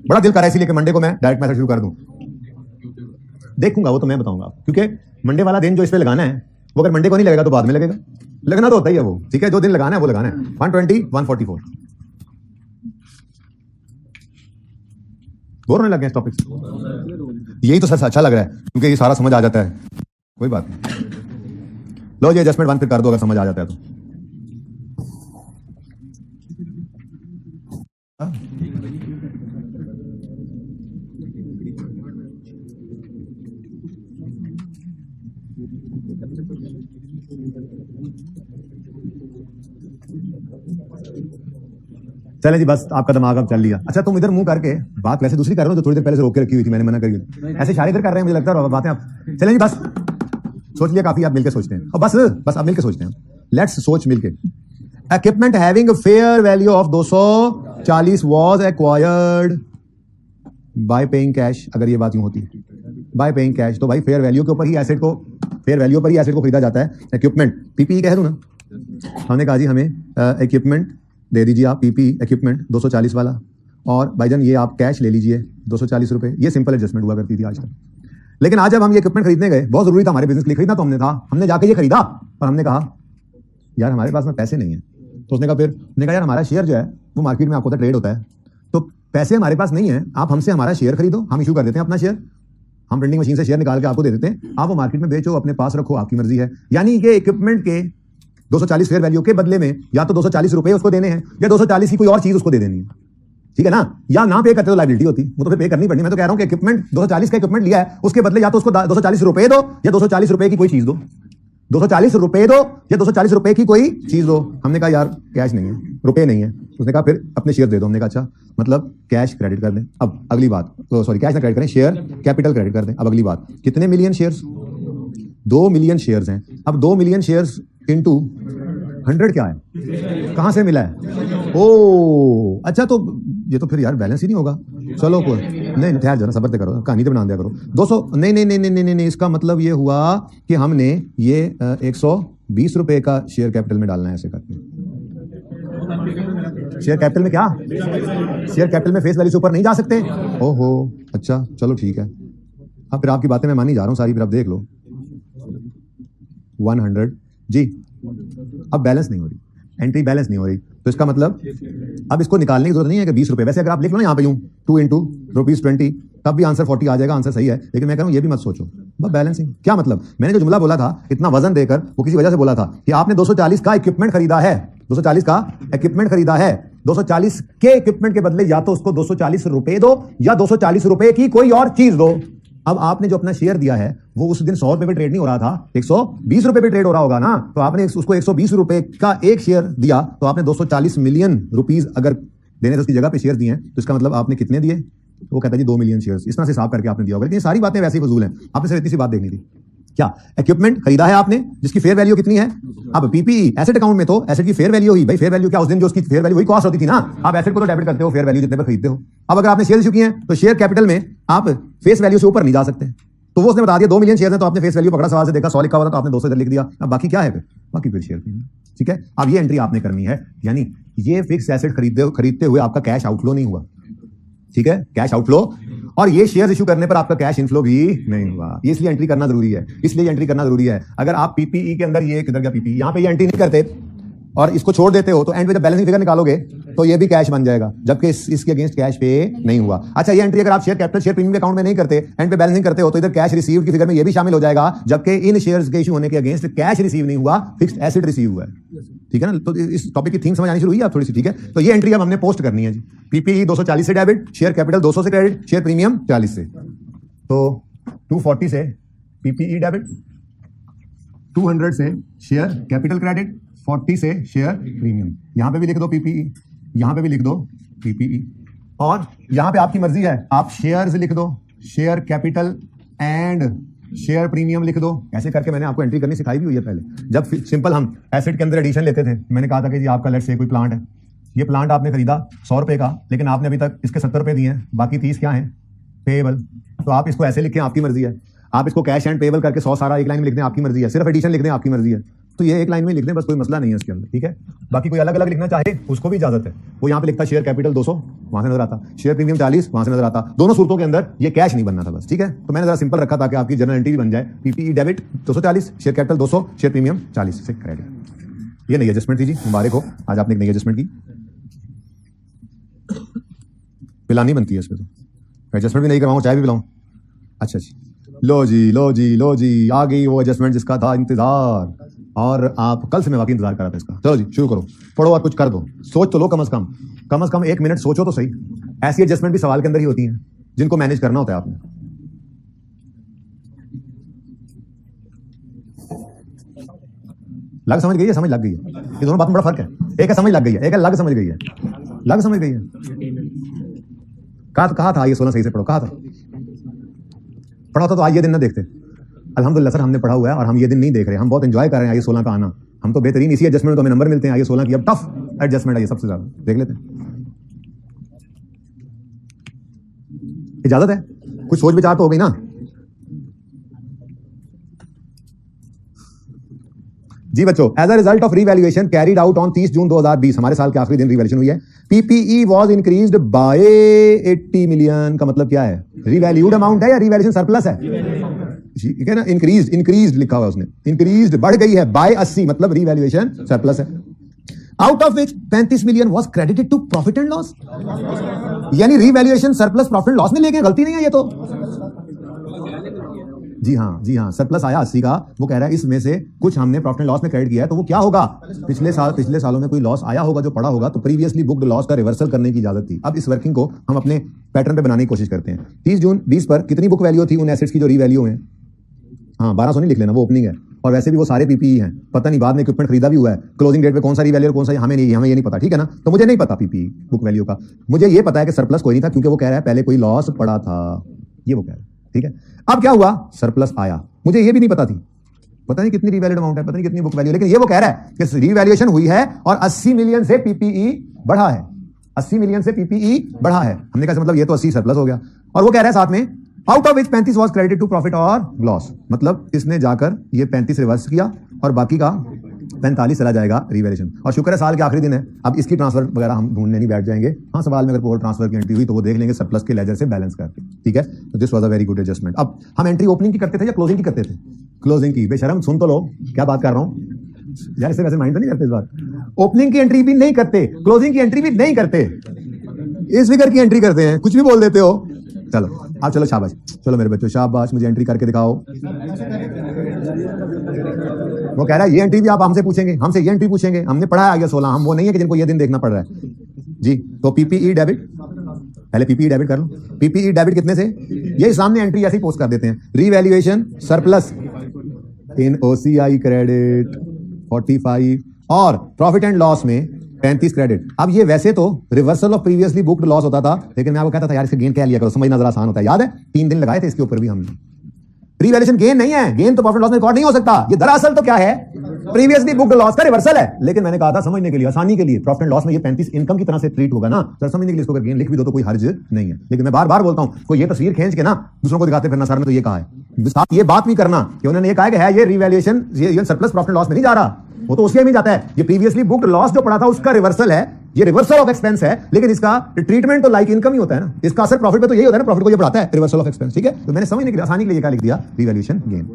बड़ा दिल कर रहा है इसीलिए कि मंडे को मैं डायरेक्ट मैथड शुरू कर दूं, देखूंगा वो तो मैं बताऊंगा, क्योंकि मंडे वाला दिन जो इस पे लगाना है वो अगर मंडे को नहीं लगेगा तो बाद में लगेगा, लगना तो होता ही है वो, ठीक है, जो दिन लगाना है वो लगाना है। 120 144 बोर होने लग गए इस टॉपिक से, यही तो सर अच्छा लग रहा है क्योंकि ये सारा समझ आ जाता है, कोई बात नहीं, लो ये एडजस्टमेंट 1 फिर कर दो अगर समझ आ जाता है तो। चले जी, बस आपका दिमाग अब चल लिया। अच्छा तुम इधर मुंह करके बात वैसे दूसरी कर रहे हो जो थोड़ी देर पहले से रोक के रखी हुई थी, मैंने मना करी थी, ऐसे इशारे इधर कर रहे हैं, मुझे लगता है बातें आप। चलें जी, बस सोच लिया काफी, आप मिलकर सोचते हैं, और बस आप मिलकर सोचते हैं, लेट्स सोच मिलके। Equipment having fair value of 240 was acquired by paying cash, अगर ये बात यूं होती है बाय पेइंग कैश, तो भाई फेयर वैल्यू के ऊपर ही एसेट को, फेयर वैल्यू पर ही एसेट को खरीदा जाता है। इक्विपमेंट पीपीई कह दूं ना, हमने कहा जी हमें इक्विपमेंट दे दीजिए आप, पीपी इक्विपमेंट 240 वाला, और भाईजान ये आप कैश ले लीजिए 240 रुपए, ये सिंपल एडजस्टमेंट हुआ करती थी आज तक। लेकिन आज जब हम ये इक्विपमेंट खरीदने गए, बहुत जरूरी था हमारे बिजनेस के लिए, खरीदना तो हमने जाके ये खरीदा और हमने कहा यार हमारे पास में पैसे नहीं है। तो उसने कहा यार हमारा शेयर जो है वो मार्केट में आपको पता ट्रेड होता है, तो पैसे हमारे पास नहीं है, आप हमसे हमारा शेयर खरीदो, हम इशू कर देते हैं अपना शेयर, हम प्रिंटिंग मशीन से शेयर निकाल के आपको दे देते हैं, आप वो मार्केट में बेचो, अपने पास रखो, आपकी मर्जी है। यानी कि इक्विपमेंट के 240 फेयर वैल्यू के बदले में या तो 240 रुपए उसको देने हैं या 240 की कोई और चीज उसको दे देनी है, ठीक है ना, या ना पे करते तो लायबिलिटी होती, वो तो फिर पे करनी पड़नी। मैं तो कह रहा हूं कि इक्विपमेंट 240 का इक्विपमेंट लिया है, उसके बदले या तो उसको 240 रुपए दो या 240 रुपए की कोई चीज दो, 240 रुपए दो या 240 रुपए की कोई चीज दो। हमने कहा यार कैश नहीं है, रुपए नहीं है। उसने कहा फिर अपने शेयर दे दो। हमने कहा अच्छा मतलब कैश क्रेडिट कर दें। अब अगली बात, सॉरी कैश ना क्रेडिट करें, शेयर कैपिटल क्रेडिट कर दें। अब अगली बात, कितने मिलियन शेयर्स? 2 मिलियन शेयर्स हैं। अब 2 मिलियन शेयर्स इंटू 100 क्या है, कहां से मिला है? ओ अच्छा, तो ये तो फिर यार बैलेंस ही नहीं होगा। चलो कोई नहीं, ठहर जरा, सब्र करो, कहानी तो बना दिया करो। 200 नहीं, इसका मतलब ये हुआ कि हमने ये 120 रुपए का शेयर कैपिटल में डालना है, ऐसे करके। शेयर कैपिटल में क्या, शेयर कैपिटल में फेस वैल्यू से ऊपर नहीं जा सकते। ओहो अच्छा चलो ठीक है। अब फिर आपकी बातें मैं मानी जा रहा हूं सारी, फिर आप देख लो 100 जी। अब बैलेंस नहीं हो रही, एंट्री बैलेंस नहीं हो रही, तो इसका मतलब अब इसको निकालने की जरूरत नहीं है कि 20 रुपए। वैसे अगर आप लिख लो ना यहाँ पे यूं 2 इंटू ₹20 तब भी आंसर 40 आ जाएगा, आंसर सही है। लेकिन मैं कह रहा हूं ये भी मत सोचो, बस बैलेंसिंग। क्या मतलब, मैंने जो जुमला बोला था इतना वजन देकर, वो किसी वजह से बोला था कि आपने 240 का इक्विपमेंट खरीदा है, 240 का इक्विपमेंट खरीदा है, 240 के इक्विपमेंट के बदले या तो उसको 240 रुपए दो या 240 रुपए की कोई और चीज दो। अब आपने जो अपना शेयर दिया है वो उस दिन 100 रुपए पे ट्रेड नहीं हो रहा था, 120 रुपए पे ट्रेड हो रहा होगा ना, तो आपने उसको 120 रुपए का एक शेयर दिया, तो आपने 240 मिलियन रुपीस अगर देने थे उसकी जगह पे शेयर दिए हैं, तो इसका मतलब आपने कितने दिए? वो कहता है जी 2 मिलियन शेयर्स। इस तरह से हिसाब करके आपने दिया होगा। लेकिन ये सारी बातें वैसे ही फजूल हैं, आपने सिर्फ इतनी सी बात देखनी थी। क्या इक्विपमेंट खरीदा है आपने जिसकी फेयर वैल्यू कितनी है? अब पीपीई एसेट अकाउंट में तो एसेट की फेयर वैल्यू हुई, भाई फेयर वैल्यू क्या, उस दिन जो उसकी फेयर वैल्यू हुई कॉस्ट होती थी ना, आप एसेट को तो डेबिट करते हो फेयर वैल्यू जितने पर खरीदते हो। अब अगर आपने शेयर इशू किए हैं तो शेयर कैपिटल में आप फेस वैल्यू से ऊपर नहीं जा सकते, तो वो उसने बता दिया 2 मिलियन शेयर है, तो आपने फेस वैल्यू पकड़ा, सवाल से देखा 100 लिखा हुआ था तो आपने 200 लिख दिया। अब बाकी क्या है, फिर बाकी फिर शेयर, ठीक है। अब ये एंट्री आपने करनी है, यानी ये फिक्स एसेट खरीदते हुए आपका कैश आउटफ्लो नहीं हुआ, ठीक है, कैश आउटफ्लो, और ये शेयर इशू करने पर आपका कैश इनफ्लो भी नहीं हुआ। ये इसलिए एंट्री करना जरूरी है, इसलिए एंट्री करना जरूरी है। अगर आप पीपीई के अंदर ये किधर गया पीपीई, यहां पे ये एंट्री नहीं करते और इसको छोड़ देते हो, तो एंड में जब बैलेंसिंग फिगर निकालोगे तो ये भी कैश बन जाएगा, जबकि इसके अगेंस्ट कैश पे नहीं हुआ। अच्छा, ये एंट्री अगर आप share capital share premium account में नहीं करते, एंड पे बैलेंसिंग करते हो, तो इधर कैश रिसीव्ड की फिगर में ये भी शामिल हो जाएगा, जबकि इन शेयर्स के इशू होने के अगेंस्ट कैश रिसीव नहीं हुआ, फिक्स्ड एसेट रिसीव हुआ है, ठीक है ना। तो इस टॉपिक की थीम समझ आनी शुरू हुई आप थोड़ी सी, ठीक है। तो ये एंट्री अब हमने पोस्ट करनी है जी। पीपीई 240 से डेबिट, शेयर कैपिटल 200 से क्रेडिट, शेयर प्रीमियम 40 से। तो 240 से पीपीई डेबिट, 200 से शेयर कैपिटल क्रेडिट, 40 से शेयर प्रीमियम। यहां पे भी लिख दो पीपीई, यहां पे भी लिख दो पीपीई, और यहां पे आपकी मर्जी है, आप शेयर्स लिख दो, share capital and share premium लिख दो। ऐसे करके मैंने आपको एंट्री करनी सिखाई भी हुई है पहले, जब सिंपल हम एसेट के अंदर एडिशन लेते थे। मैंने कहा था कि जी आपका लेट्स से कोई प्लांट है, ये प्लांट आपने खरीदा 100 रुपए का, लेकिन आपने अभी तक इसके 70 रुपए दिए हैं, बाकी 30 क्या है, पेएबल। तो आप इसको ऐसे लिखें, आपकी मर्जी है। आप इसको कैश एंड पेएबल करके 100 सारा एक लाइन में लिख दें, आपकी मर्जी है। सिर्फ एडिशन लिख दें, आपकी मर्जी है। तो ये एक लाइन में लिख दें, बस कोई मसला नहीं है इसके अंदर, ठीक है। बाकी कोई अलग अलग लिखना चाहे उसको भी इजाजत है। वो यहाँ पे लिखता शेयर कैपिटल 200, वहां से नजर आता, शेयर प्रीमियम 40 वहां से नजर आता। दोनों सूरतों के अंदर ये कैश नहीं बनना था बस, ठीक है। तो मैंने जरा सिंपल रखा ताकि आपकी जनरल एंट्री भी बन जाए। PPE debit 240, share capital 200, share premium 40 से क्रेडिट। ये नई एडजस्टमेंट थी जी, मुबारक हो, आज आपने एक नई एडजस्टमेंट की। पिलानी बनती है इस पर, तो एडजस्टमेंट भी नहीं करवाऊँ, चाय भी पिलाऊँ। अच्छा जी, लो जी लो जी लो जी, आ गई वो एडजस्टमेंट जिसका था इंतजार, और आप कल से मैं वाकई इंतजार कर रहा था इसका। चलो जी शुरू करो, पढ़ो और कुछ कर दो, सोच तो लो, कम से कम 1 मिनट सोचो तो सही। ऐसी एडजस्टमेंट भी सवाल के अंदर ही होती हैं जिनको मैनेज करना होता है आपने। लग समझ गई है, समझ लग गई है, ये दोनों बात में बड़ा फर्क है। एक है समझ लग गई है, एक है लग समझ गई है। लग समझ गई है, कहा था ये 16 सही से पढ़ो, कहा था पढ़ा था, तो आज ये दिन ना देखते। अल्हम्दुलिल्लाह सर हमने पढ़ा हुआ है और हम ये दिन नहीं देख रहे, हम बहुत एंजॉय कर रहे हैं आइए 16 का आना। हम तो बेहतरीन इसी एडजस्टमेंट में तो हमें नंबर मिलते हैं आइए 16 की। अब टफ एडजस्टमेंट है सबसे ज्यादा, देख लेते हैं। इजाजत है, कुछ सोच विचार तो हो गई ना जी बच्चों। As a result of revaluation carried out on 30 June 2020, हमारे साल के आखिरी दिन रिवैल्यूएशन हुई है। PPE was increased by 80 million का मतलब क्या है, रिवैल्यूड अमाउंट है या रिवैल्यूएशन सरप्लस है? ठीक है ना, इंक्रीज लिखा हुआ उसने, इंक्रीज बढ़ गई है बाय 80, मतलब रीवैल्यूएशन सरप्लस है। Out of which 35 million was credited to profit and loss, यानी रीवैल्यूएशन सरप्लस प्रॉफिट लॉस में ले गए, गलती नहीं है ये तो। जी हाँ, सरप्लस आया 80 का, वो कह रहा है इसमें से कुछ हमने प्रॉफिट एंड लॉस में क्रेडिट किया है, तो वो क्या होगा, पिछले सालों में कोई लॉस आया होगा जो पड़ा होगा, तो प्रीवियसली बुक्ड लॉस का रिवर्सल करने की इजाजत थी। अब इस वर्किंग को हम अपने पैटर्न पे बनाने की कोशिश करते हैं। 30 जून 20 पर कितनी बुक वैल्यू थी उन एसेट्स की जो रीवैल्यू है? हाँ 1200 नहीं लिख लेना, वो ओपनिंग है, और वैसे भी वो सारे पीपीई हैं, पता नहीं बाद में इक्विपमेंट खरीदा भी हुआ है, क्लोजिंग डेट पे कौन सा रीवैल्यू और कौन सा हमें ये नहीं पता, ठीक है ना। तो मुझे नहीं पता पीपीई बुक वैल्यू का, मुझे ये पता है कि सरप्लस कोई नहीं था, क्योंकि वो कह रहा है पहले कोई लॉस पड़ा था, ये वो कह रहा है, ठीक है। अब क्या हुआ, सरप्लस आया, मुझे ये भी नहीं पता थी, पता नहीं कितनी रीवैल्यूड अमाउंट है, पता नहीं कितनी बुक वैल्यू, लेकिन ये वो कह रहा है कि रीवैल्यूएशन हुई है और 80 मिलियन से पीपीई बढ़ा है, 80 मिलियन से पीपीई बढ़ा है। हमने कहा मतलब ये तो 80 सरप्लस हो गया, और वो कह रहा है साथ में out of which 35 was credit to profit और लॉस, मतलब इसने जाकर ये 35 रिवर्स किया और बाकी का 45 चला जाएगा रीवैल्यूएशन। और शुक्र है साल के आखिरी दिन है, अब इसकी ट्रांसफर वगैरह हम ढूंढने नहीं बैठ जाएंगे। हाँ सवाल में अगर ओवर ट्रांसफर की एंट्री हुई तो वो देख लेंगे सरप्लस के लेजर से बैलेंस करके, ठीक है। तो this was a very good adjustment. अब हम एंट्री ओपनिंग की करते थे या क्लोजिंग की करते थे? क्लोजिंग की। बेशरम सुन तो लो क्या बात कर रहा हूं यार, इससे वैसे माइंड तो नहीं करते इस बात। ओपनिंग की एंट्री भी नहीं करते, क्लोजिंग की एंट्री भी नहीं करते, इस फिगर की एंट्री करते हैं, कुछ भी बोल देते हो। चलो आप चलो शाबाश, चलो मेरे बच्चों शाबाश, मुझे एंट्री करके दिखाओ। वो कह रहा है ये एंट्री भी आप हमसे पूछेंगे, हमसे ये एंट्री पूछेंगे, हमने पढ़ा है आगे 16, हम वो नहीं है कि जिनको ये दिन देखना पड़ रहा है जी। तो पीपीई डेबिट, पहले पीपीई डेबिट कर लो। पीपीई डेबिट कितने से, ये सामने एंट्री ऐसे ही पोस्ट कर देते हैं, रीवैल्यूएशन सरप्लस इन ओसीआई क्रेडिट 45 और प्रॉफिट एंड लॉस में 35 क्रेडिट। अब ये वैसे तो reversal of previously booked loss होता था, लेकिन मैं आपको कहता था यार इसका गेन क्या लिया करो, समझना जरा आसान होता है। याद है 3 दिन लगाए थे इसके ऊपर भी हमने। रीवैल्यूएशन गेन नहीं है, गेन तो प्रॉफिट लॉस में रिकॉर्ड नहीं हो सकता, ये दरअसल तो क्या है, प्रीवियसली बुक्ड लॉस का रिवर्सल है। लेकिन मैंने कहा था समझने के लिए, आसानी के लिए, प्रॉफिट एंड लॉस में ये 35 इनकम की तरह से ट्रीट होगा ना, सर समझने के लिए इसको अगर गेन लिख भी दो तो कोई हर्ज नहीं है। लेकिन मैं बार बार बोलता हूं, कोई ये तस्वीर खींच के ना दूसरों को दिखाते फिरना, सर ने तो ये कहा है, साथ ये बात भी करना कि उन्होंने ये कहा कि है ये रीवैल्यूएशन, ये सरप्लस प्रॉफिट लॉस में नहीं जा रहा, वो तो उसके में जाता है। ये प्रीवियसली बुक्ड लॉस जो पड़ा था उसका रिवर्सल है, ये रिवर्सल ऑफ एक्सपेंस है, लेकिन इसका ट्रीटमेंट तो लाइक इनकम ही होता है ना, इसका असर प्रॉफिट पे तो यही होता है ना, प्रॉफिट को ये बढ़ाता है, रिवर्सल ऑफ एक्सपेंस, ठीक है। तो मैंने समझने के लिए आसानी के लिए क्या लिख दिया, रीवैल्यूएशन गेन।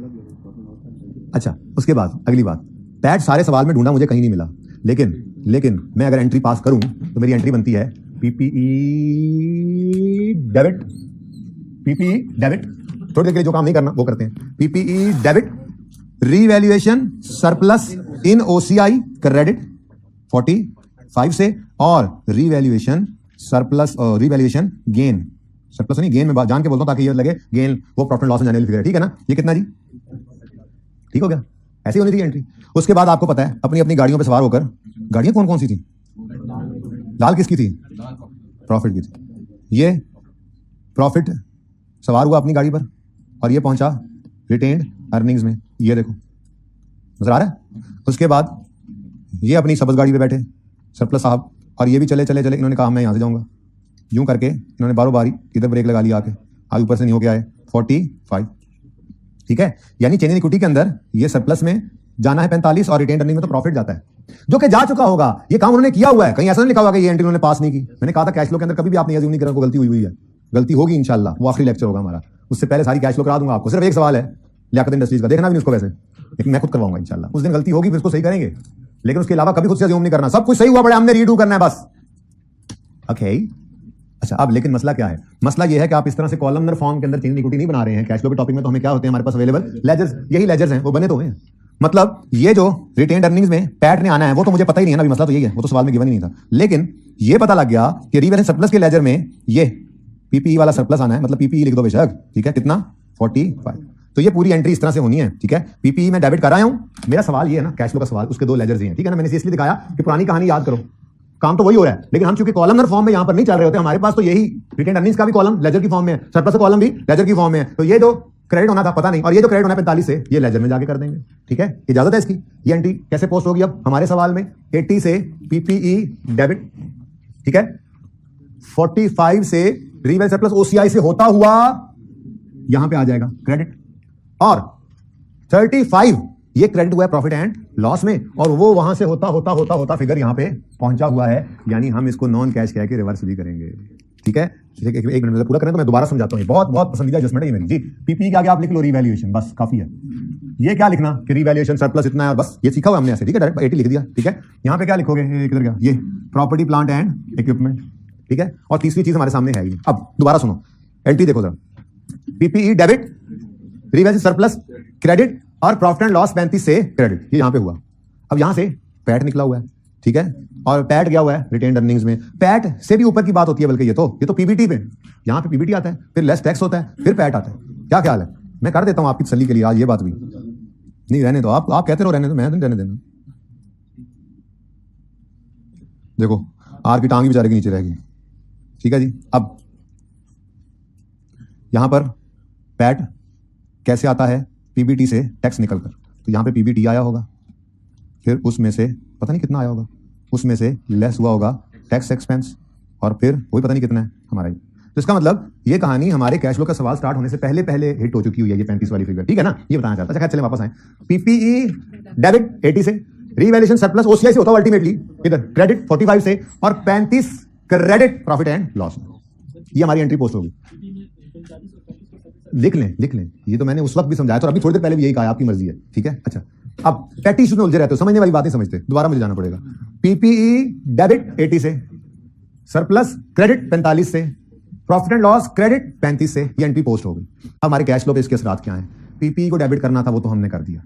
अच्छा उसके बाद अगली बात, पैट सारे सवाल में ढूंढा, मुझे कहीं नहीं मिला, लेकिन मैं अगर एंट्री पास करूं तो मेरी एंट्री बनती है पीपीई डेबिट, पीपीई डेबिट, थोड़ी देर के लिए जो काम नहीं करना वो करते हैं, पीपीई डेबिट रीवैल्यूएशन सरप्लस इन ओसीआई क्रेडिट 45 से, और revaluation surplus revaluation gain, surplus नहीं गेन में जान के बोलता हूं ताकि ये लगे गेन वो प्रॉफिट लॉस में जाने वाली फिगर है, ठीक है ना। ये कितना जी, ठीक हो गया, ऐसी होनी थी एंट्री। उसके बाद आपको पता है अपनी अपनी गाड़ियों पे सवार होकर, गाड़ियां कौन कौन सी थी, लाल किसकी थी, प्रॉफिट की थी, ये प्रॉफिट सवार हुआ अपनी गाड़ी पर और ये पहुंचा रिटेन्ड अर्निंग्स में, ये देखो नजर आ रहा है। उसके बाद ये अपनी सब्ज गाड़ी पे बैठे सरप्लस साहब, और ये भी चले चले चले, इन्होंने कहा मैं यहां से जाऊंगा, यूं करके इन्होंने बारों बारी इधर ब्रेक लगा लिया, आके आगे ऊपर से नहीं होके आए 45, ठीक है। यानी चेंज इन इक्विटी के अंदर ये सरप्लस में जाना है 45 और रिटेन अर्निंग में तो प्रॉफिट जाता है, जो कि जा चुका होगा, ये काम उन्होंने किया हुआ है, कहीं ऐसा नहीं लिखा होगा कि ये एंट्री उन्होंने पास नहीं की। मैंने कहा था कैश फ्लो के अंदर कभी भी आपने अज्यूम नहीं करा को गलती हुई है, गलती होगी इंशाल्लाह, वो आखिरी लेक्चर होगा हमारा, उससे पहले सारी कैश फ्लो करा दूंगा आपको। सिर्फ एक सवाल है लियाकत इंडस्ट्रीज का, देखना भी नहीं उसको वैसे, लेकिन मैं खुद करवाऊंगा इंशाल्लाह। उस दिन गलती होगी फिर उसको सही करेंगे, लेकिन उसके अलावा कभी खुद से अज्यूम नहीं करना, सब कुछ सही हुआ बड़े हमने रीडू करना है बस, ओके। अच्छा अब लेकिन मसला क्या है, मसला ये है कि आप इस तरह से कॉलमनर फॉर्म के अंदर चेंज इक्विटी नहीं बना रहे हैं। कैश फ्लो के टॉपिक में तो हमें क्या होते हैं हमारे पास अवेलेबल लेजर्स, यही लेजर्स हैं, वो बने तो हैं। मतलब ये जो रिटेन्ड अर्निंग्स में पैट ने आना है वो तो मुझे पता ही नहीं है ना, अभी मसला तो यही है, वो तो सवाल में गिवन ही नहीं था। लेकिन ये पता लग गया कि रीवैल्यूएशन सरप्लस के लेजर में ये पीपीई वाला सरप्लस आना है, मतलब पीपीई लिख दो बेशक, ठीक है, कितना 45। तो ये पूरी एंट्री इस तरह से होनी है, ठीक है। पीपीई में डेबिट कराया हूं, मेरा सवाल ये है ना कैश फ्लो का सवाल, उसके 2 लेजर्स ही हैं, ठीक है ना। मैंने इसलिए दिखाया कि पुरानी कहानी याद करो, काम तो वही हो रहा है, लेकिन हम चूंकि कॉलमनर फॉर्म में यहां पर नहीं चल रहे होते, हमारे पास तो यही रिटेन्ड अर्निंग्स का भी कॉलम लेजर की फॉर्म में है, सरप्लस का कॉलम भी लेजर की फॉर्म में है। तो ये जो क्रेडिट होना था पता नहीं, और ये जो क्रेडिट होना है 45 से, ये लेजर में जाके कर देंगे, ठीक है। इजाजत है इसकी। ये एंट्री कैसे पोस्ट होगी अब हमारे सवाल में, 80 से पीपीई डेबिट, ठीक है, 45 से रीवैल्यूएशन सरप्लस ओसीआई से होता हुआ यहां पे आ जाएगा क्रेडिट, और 35 ये क्रेडिट हुआ है प्रॉफिट एंड लॉस में, और वो वहां से होता होता होता होता फिगर यहां पे पहुंचा हुआ है, यानी हम इसको नॉन कैश कह के रिवर्स भी करेंगे। ठीक है, एक मिनट में पूरा करें तो मैं दोबारा समझाता हूँ। बहुत बहुत पसंदीदा एडजस्टमेंट है ये मेरी जी। पीपी के आगे आप लिख लो रीवैल्यूएशन, बस काफी है। ये क्या लिखना कि रीवैल्यूएशन सरप्लस इतना है और बस, ये सीखा हुआ हमने ऐसे, ठीक है, डायरेक्ट 80 लिख दिया। ठीक है, यहाँ पे क्या लिखोगे, किधर गया ये, प्रॉपर्टी प्लांट एंड इक्विपमेंट, ठीक है। और तीसरी चीज हमारे सामने है ही। अब दोबारा सुनो, एंट्री देखो जरा, PPE debit, revaluation surplus credit और प्रॉफिट एंड लॉस 35 से क्रेडिट, ये यहाँ पे हुआ। अब यहाँ से पैट निकला हुआ है, ठीक है, और पैट गया हुआ है रिटेन्ड अर्निंग्स में। पैट से भी ऊपर की बात होती है, बल्कि ये तो पीबीटी पे, यहाँ पे पीबीटी आता है, फिर लेस टैक्स होता है, फिर पैट आता है। क्या ख्याल है? मैं कर देता हूँ आपकी तसल्ली के लिए आज ये बात भी, नहीं रहने दो, आप कहते रहो रहने दो, मैं नहीं रहने देना। देखो आर की टांग भी बेचारे के नीचे रहेगी, ठीक है जी। अब यहां पर पैट कैसे आता है, पीबीटी से टैक्स निकलकर, तो यहां पे पीबीटी आया होगा, फिर उसमें से पता नहीं कितना आया होगा, उसमें से लेस हुआ होगा टैक्स एक्सपेंस, और फिर वही पता नहीं कितना है हमारा। तो इसका मतलब ये कहानी हमारे कैश फ्लो का सवाल स्टार्ट होने से पहले पहले हिट हो चुकी हुई है, ये 35 वाली फिगर, ठीक है ना, ये बताना चाहता। अच्छा चले वापस आए, पीपीई डेबिट 80 से, रीवैल्यूएशन सरप्लस ओसीआई से होता है अल्टीमेटली, इधर क्रेडिट 45 से, और 35 क्रेडिट प्रॉफिट एंड लॉस। ये हमारी एंट्री पोस्ट होगी। लिख लें, ये तो मैंने उस वक्त भी समझाया, तो अभी थोड़ी देर पहले भी यही कहा, आपकी मर्जी है, ठीक है। अच्छा, अब पैटी इश्यूज में उलझे रहते हो, समझने वाली बातें समझते, दोबारा मुझे जाना पड़ेगा। पीपीई डेबिट 80 से, सरप्लस क्रेडिट 45 से, प्रॉफिट एंड लॉस क्रेडिट 35 से, ये एंट्री पोस्ट हो गई। हमारे कैश फ्लो पे इसके असरात क्या है? पीपीई को डेबिट करना था वो तो हमने कर दिया,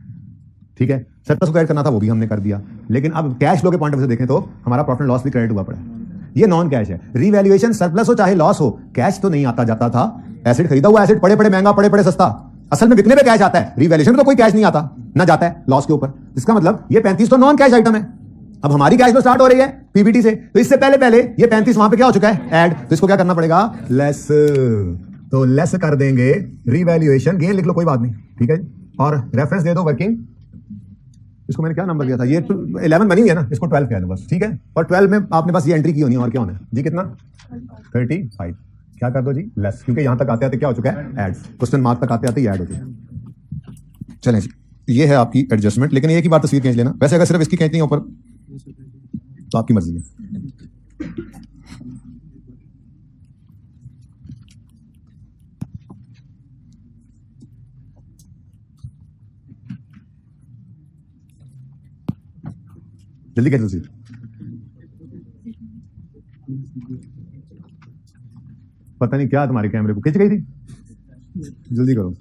ठीक है, सरप्लस को क्रेडिट करना था वो भी हमने कर दिया, लेकिन अब कैश फ्लो के पॉइंट ऑफ व्यू से देखें तो हमारा प्रॉफिट एंड लॉस भी क्रेडिट हुआ पड़ा है। ये नॉन कैश है। रीवैल्यूएशन सरप्लस हो चाहे लॉस हो, कैश तो नहीं आता जाता था। एसेट खरीदा हुआ एसेट पड़े पड़े महंगा, पड़े पड़े सस्ता, असल में बिकने पे कैश आता है, रीवैल्यूएशन में तो कोई कैश नहीं आता, ना जाता है लॉस के ऊपर। इसका मतलब ये 35 तो नॉन कैश आइटम है। अब हमारी कैश फ्लो स्टार्ट हो रही है पीबीटी से, तो इससे पहले पहले ये 35 वहां पे क्या हो चुका है, ऐड, तो इसको क्या करना पड़ेगा, लेस। तो लेस कर देंगे रीवैल्यूएशन, गेन लिख लो कोई बात नहीं, ठीक है, और रेफरेंस दे दो वर्किंग, इसको मैंने क्या नंबर दिया था, ये 11 बनी है ना, इसको 12 कह दो बस, ठीक है। और 12 में आपने बस ये एंट्री की होनी है, और क्या होना है जी, कितना 35, क्या कर दो जी, लेस, क्योंकि यहां तक आते आते क्या हो चुका है, ऐड, क्वेश्चन मार्क तक आते आते ही ऐड हो चुका। चलें जी, ये है आपकी एडजस्टमेंट, लेकिन एक ही बार तस्वीर खींच लेना, वैसे अगर सिर्फ इसकी खींचनी है ऊपर तो आपकी मर्जी है। जल्दी खींच तस्वीर, पता नहीं क्या तुम्हारे कैमरे को खींच गई थी, जल्दी करो।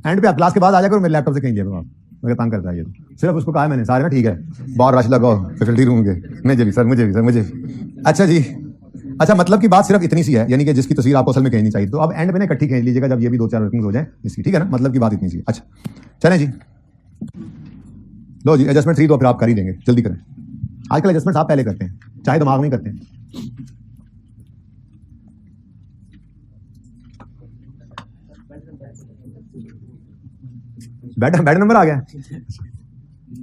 एंड पे क्लास के बाद आ जाकर मेरे लैपटॉप से कहीं आप, मुझे तंग करता है ये, सिर्फ उसको कहा मैंने, सारे ना ठीक है, बहुत रश लगाओ फैकल्टी रूम के, मुझे भी सर। अच्छा जी, अच्छा मतलब की बात सिर्फ इतनी सी है, यानी कि जिसकी तस्वीर आपको असल में कहनी चाहिए, तो अब एंड में ना इकट्ठी खींच लीजिएगा जब ये भी 2-4 वर्किंग हो जाए इसकी, ठीक है ना, मतलब की बात इतनी सी है। अच्छा चलें जी, लो जी एडजस्टमेंट 3 तो फिर आप कर ही देंगे, जल्दी करें। आजकल एडजस्टमेंट आप पहले करते हैं, चाहे दिमाग में करते हैं। बेड नंबर आ गया,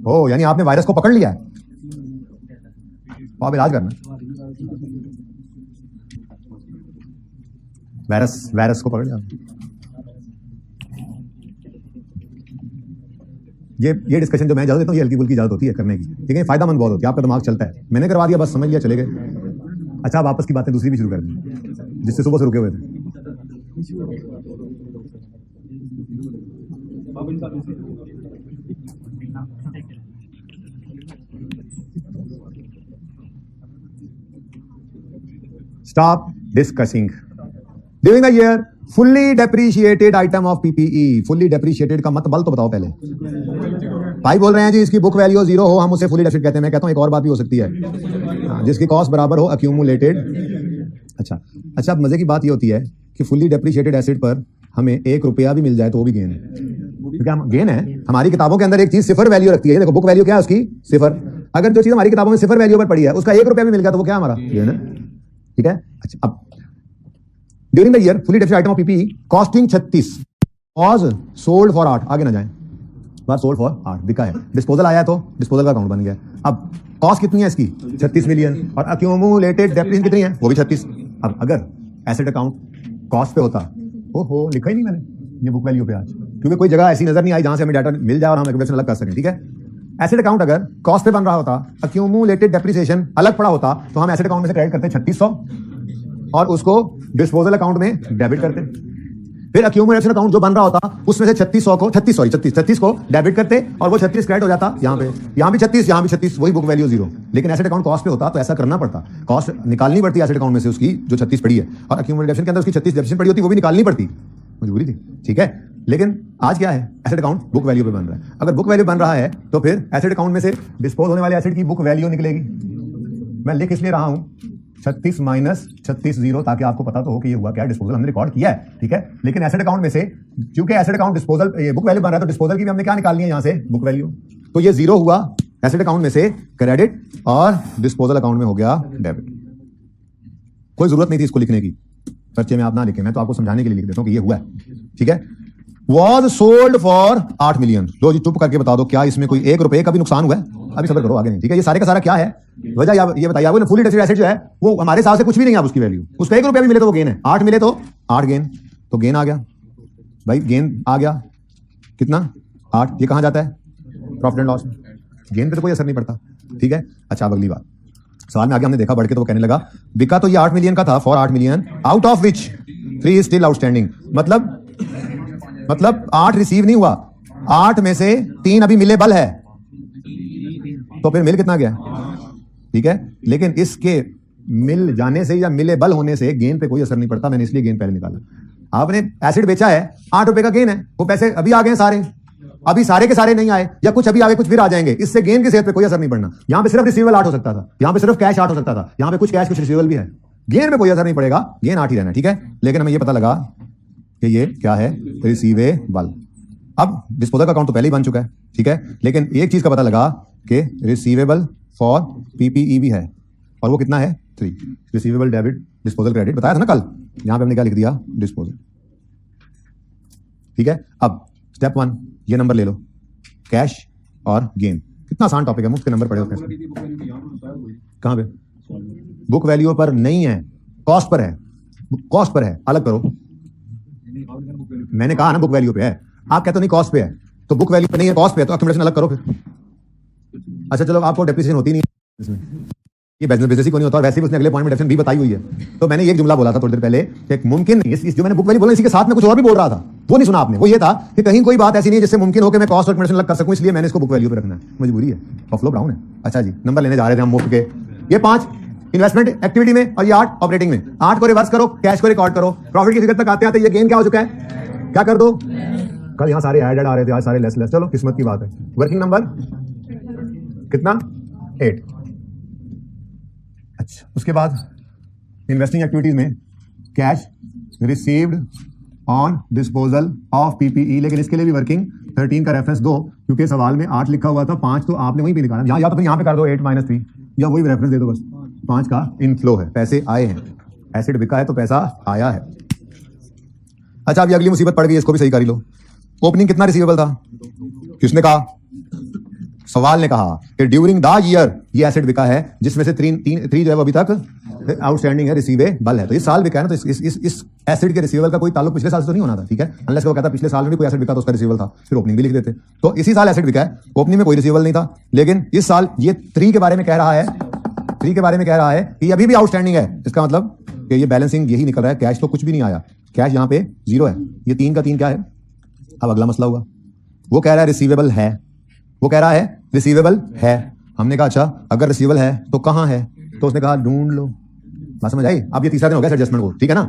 ओ यानी आपने वायरस को पकड़ लिया है, आप इलाज करना, वायरस को पकड़ लिया। ये डिस्कशन जो मैं इजाजत देता हूँ, ये हल्की फुल्की इजाजत होती है करने की, ठीक है, फायदा मंद बहुत होती है, आपका दिमाग चलता है, मैंने करवा दिया बस, समझ लिया, चले गए। अच्छा अब आपस की बातें दूसरी भी शुरू कर दी, जिससे सुबह से रुके हुए थे। Stop discussing. During the year, fully depreciated item of PPE. Fully depreciated का मतलब तो बताओ पहले। भाई बोल रहे हैं जी इसकी बुक वैल्यू 0 हो, हम उसे फुली डेप्रिशिएट कहते हैं। मैं कहता हूँ एक और बात भी हो सकती है, जिसकी कॉस्ट बराबर हो अक्यूमुलेटेड। अच्छा अब मजे की बात ये होती है कि फुली डेप्रिशिएटेड एसेट पर हमें 1 रुपया भी मिल जाए तो वो भी गेन है, क्योंकि हम गेन है। हमारी किताबों के अंदर एक चीज सिफर वैल्यू रखती है, देखो बुक वैल्यू क्या है उसकी, सिफर। अगर जो चीज हमारी किताबों में सिफर वैल्यू पर पड़ी है उसका 1 रुपया भी मिल गया तो वो क्या हमारा गेन है, ठीक है। अच्छा अब during the year fully depreciated item of PPE costing 36 was sold for 8, आगे ना जाए, बात सोल्ड फॉर 8 बिका है, डिस्पोजल आया है तो डिस्पोजल का अकाउंट बन गया। अब कॉस्ट कितनी है इसकी 36 मिलियन, और अक्यूमुलेटेड डेप्रिसिएशन कितनी है वो भी 36। अब अगर एसेट अकाउंट कॉस्ट पे होता, ओहो लिखा ही नहीं मैंने ये बुक वैल्यू पे आज, क्योंकि कोई जगह ऐसी नजर नहीं आई जहां से हमें डाटा मिल जाए और हम एक्यूमुलेशन अलग कर सकें, ठीक है। एसेट अकाउंट अगर कॉस्ट पे बन रहा होता, अक्यूमुलेटेड डेप्रिसिएशन अलग पड़ा होता, तो हम एसेट अकाउंट में से क्रेडिट करते हैं 3600, और उसको डिस्पोजल अकाउंट में डेबिट करते, फिर अक्यूमुलेशन अकाउंट जो बन रहा होता उसमें से 36 को डेबिट करते और वो 36 क्रेडिट हो जाता। यहाँ भी 36, यहाँ भी 36, वही बुक वैल्यू 0। लेकिन एसेट अकाउंट कॉस्ट पे होता तो ऐसा करना पड़ता, कॉस्ट निकालनी पड़ती एसेट अकाउंट में से उसकी जो 36 पड़ी है, और अक्यूमुलेशन के अंदर उसकी 36 डेप्रिसिएशन पड़ी होती, वो भी निकालनी पड़ती, मजबूरी थी। ठीक है, लेकिन आज क्या है, एसेट अकाउंट बुक वैल्यू पे बन रहा है। अगर बुक वैल्यू बन रहा है तो फिर एसेट अकाउंट में से डिस्पोज होने वाले एसेट की बुक वैल्यू निकलेगी। मैं लिख इसलिए रहा हूं 36 माइनस 36 0, ताकि आपको पता तो हो कि ये हुआ क्या, डिस्पोजल हमने रिकॉर्ड किया है। ठीक है, लेकिन एसेट अकाउंट में से क्योंकि एसेट अकाउंट डिस्पोजल ये बुक वैल्यू बन रहा है तो डिस्पोजल की भी हमने क्या निकालनी है, यहां से बुक वैल्यू। तो ये 0 हुआ एसेट अकाउंट में से क्रेडिट और डिस्पोजल अकाउंट में हो गया डेबिट। कोई जरूरत नहीं थी इसको लिखने की, पर्चे में आप ना लिखें, मैं तो आपको समझाने के लिए लिख देता हूं कि ये हुआ है। ठीक है, वॉज सोल्ड फॉर 8 मिलियन। लो जी चुप करके बता दो, क्या इसमें कोई 1 रुपए का भी नुकसान हुआ है? अभी सब्र करो, आगे नहीं। ठीक है, ये सारे का सारा क्या है वजह, ये बताइए आपको। फुली डेप्रिसिएटेड एसेट जो है वो हमारे हिसाब से कुछ भी नहीं है, उसकी वैल्यू, उसका 1 रुपया भी मिले तो वो गेन है, 8 मिले तो 8 गेन, तो गेन आ गया भाई, गेन आ गया कितना 8। ये कहां जाता है? प्रॉफिट एंड लॉस में। गेन पे तो कोई असर नहीं पड़ता। ठीक है, अच्छा अब अगली बात, सवाल में आगे हमने देखा बढ़ के, तो वो कहने लगा बिका तो ये 8 मिलियन का था, for 8 million out of which 3 is still outstanding. मतलब 8 रिसीव नहीं हुआ, 8 में से 3 अभी मिलेबल है, तो फिर मिल कितना गया? ठीक है, लेकिन इसके मिल जाने से या मिलेबल होने से गेन पे कोई असर नहीं पड़ता, मैंने इसलिए गेन पहले निकाला। आपने एसिड बेचा है, 8 रुपए का गेन है, वो पैसे अभी आ गए सारे, अभी सारे के सारे नहीं आए, या कुछ अभी आगे कुछ फिर आ जाएंगे, इससे गेन की सेहत पे कोई असर नहीं पड़ना। यहां पे सिर्फ रिसीवेबल 8 हो सकता था, यहां पे सिर्फ कैश 8 हो सकता था, यहां पे कुछ कैश कुछ रिसीवेबल भी है, गेन में कोई असर नहीं पड़ेगा, गेन 8 ही रहना। ठीक है, लेकिन हमें यह पता लगा कि ये क्या है, रिसीवेबल। अब डिस्पोजल का अकाउंट तो पहले ही बन चुका है। ठीक है, लेकिन एक चीज का पता लगा कि रिसीवेबल फॉर पीपीई भी है, और वो कितना है 3। रिसीवेबल डेबिट डिस्पोजल क्रेडिट बताया था ना कल, यहां पे हमने क्या लिख दिया, डिस्पोजल। ठीक है, अब स्टेप 1 ये नंबर ले लो, कैश और गेन। कितना आसान टॉपिक है, मुफ्त के नंबर पड़े होते हैं। कहां पे? बुक वैल्यू पर नहीं है, कॉस्ट पर है, कॉस्ट पर है, अलग करो। मैंने कहा ना बुक वैल्यू पे है, आप कहते हो नहीं कॉस्ट पे है, तो बुक वैल्यू पे नहीं है, कॉस्ट पे है, तो अक्यूमुलेशन अलग करो फिर। अच्छा चलो, आपको डेप्रिसिएशन होती नहीं है इसमें, ये बिजनेस ही को नहीं होता, और वैसे भी उसने अगले पॉइंट में डेफिनेशन भी बताई हुई है। तो मैंने एक जुमला बोला था थोड़ी देर पहले कि मुमकिन नहीं, इस जो मैंने बुक वैल्यू बोला इसी के साथ में कुछ और भी बोल रहा था, वो नहीं सुना आपने। वो ये था कि कहीं कोई बात ऐसी नहीं है जिससे मुमकिन हो कि मैं कॉस्ट और अक्यूमुलेशन अलग कर सकूं, इसलिए मैंने इसको बुक वैल्यू पे रखना है, मजबूरी है, बफलो ब्राउन है। अच्छा जी, नंबर लेने जा रहे थे हम मुफ्त के। ये 5 इन्वेस्टमेंट एक्टिविटी में और ये 8 ऑपरेटिंग में। 8 को रिवर्स करो, कैश को रिकॉर्ड करो, प्रॉफिट की फिगर तक आते आते ये गेन क्या हो चुका है, क्या कर दो, कल यहां सारे एडेड आ रहे थे, आज सारे लेस लेस, चलो किस्मत की बात है। वर्किंग नंबर कितना 8। अच्छा, उसके बाद इन्वेस्टिंग एक्टिविटीज में cash received on disposal of PPE, लेकिन इसके लिए भी वर्किंग 13 का रेफरेंस दो, क्योंकि सवाल में 8 लिखा हुआ था, 5 तो आपने वहीं पे निकाला, यहां या तो फिर यहां पे कर दो 8 - 3, या वही रेफरेंस दे दो बस। 5 का इनफ्लो है, पैसे आए हैं, एसिड बिका है तो पैसा आया है। अच्छा, अभी अगली मुसीबत पड़ गई, इसको भी सही कर ही लो। ओपनिंग कितना रिसीवेबल था? किसने कहा? सवाल ने कहा कि ड्यूरिंग द ईयर ये एसेट बिका है, जिसमें से 3 जो है वो अभी तक आउटस्टैंडिंग है, रिसीवेबल है। तो इस साल बिका है ना, तो इस एसेट के रिसीवेबल का कोई ताल्लुक पिछले साल से तो नहीं होना था। ठीक है, अनलेस वो कहता पिछले साल में भी कोई एसेट बिका तो उसका रिसीवेबल था, फिर ओपनिंग भी लिख देते। तो इसी साल एसेट बिका है, ओपनिंग में कोई रिसीवेबल नहीं था, लेकिन इस साल ये 3 के बारे में कह रहा है, 3 के बारे में कह रहा है कि अभी भी आउटस्टैंडिंग है। इसका मतलब कि ये बैलेंसिंग यही निकल रहा है, कैश तो कुछ भी नहीं आया, कैश यहाँ पे 0 है। ये 3 का 3 क्या है? अब अगला मसला हुआ, वो कह रहा है रिसीवेबल है, वो कह रहा है रिसीवेबल है। हमने कहा अच्छा अगर रिसीवेबल है तो कहां है? तो उसने कहा ढूंढ लो। बात समझ आई? अब ये तीसरा दिन हो गया एडजस्टमेंट को, ठीक है ना।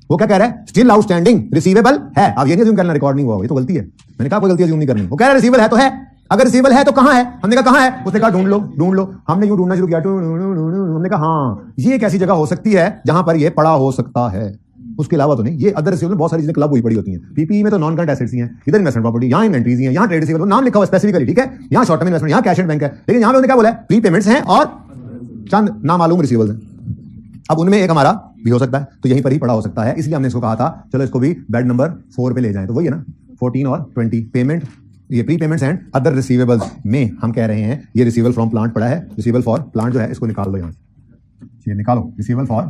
वो क्या कह रहा है? स्टिल आउटस्टैंडिंग रिसीवेबल है। अब ये नहीं अज्यूम करना रिकॉर्ड नहीं हुआ, ये तो गलती है, मैंने कहा कोई गलती अज्यूम नहीं करनी। वो कह रहा है रिसीवेबल है तो है, अगर रिसीवेबल है तो कहां है? हमने कहा कहां है? उसने कहा ढूंढ लो ढूंढ लो। हमने यूं ढूंढना शुरू किया, हमने कहा हाँ ये एक ऐसी जगह हो सकती है जहां पर ये पड़ा हो सकता है, उसके अलावा तो नहीं। ये अदर रिसीवेबल बहुत सारी चीजें क्लब हुई पड़ी होती हैं। पीपीई में तो नॉन करंट एसेट्स ही हैं, इधर इन्वेस्टमेंट प्रॉपर्टी, यहाँ इन्वेंट्रीज ही हैं, यहाँ ट्रेड रिसीवेबल नाम लिखा हुआ स्पेसिफिकली, ठीक है। यहाँ शॉर्ट टर्म इन्वेस्टमेंट, यहाँ कैश एंड बैंक है, लेकिन यहाँ पे उन्होंने क्या बोला है? प्री पेमेंट्स हैं और चंद नामालूम रिसीवेबल्स हैं। अब उनमें एक हमारा भी हो सकता है, तो यहीं पर ही पड़ा हो सकता है, इसलिए हमने इसको कहा था चलो इसको भी बेड नंबर 4 पे ले जाएं। तो वही है ना 14 और 20 पेमेंट, ये pre payments and other receivables में हम कह रहे हैं ये रिसीवेबल फ्रॉम प्लांट पड़ा है। रिसीवेबल फॉर प्लांट जो है इसको निकाल दो, यहाँ ये निकालो receivable for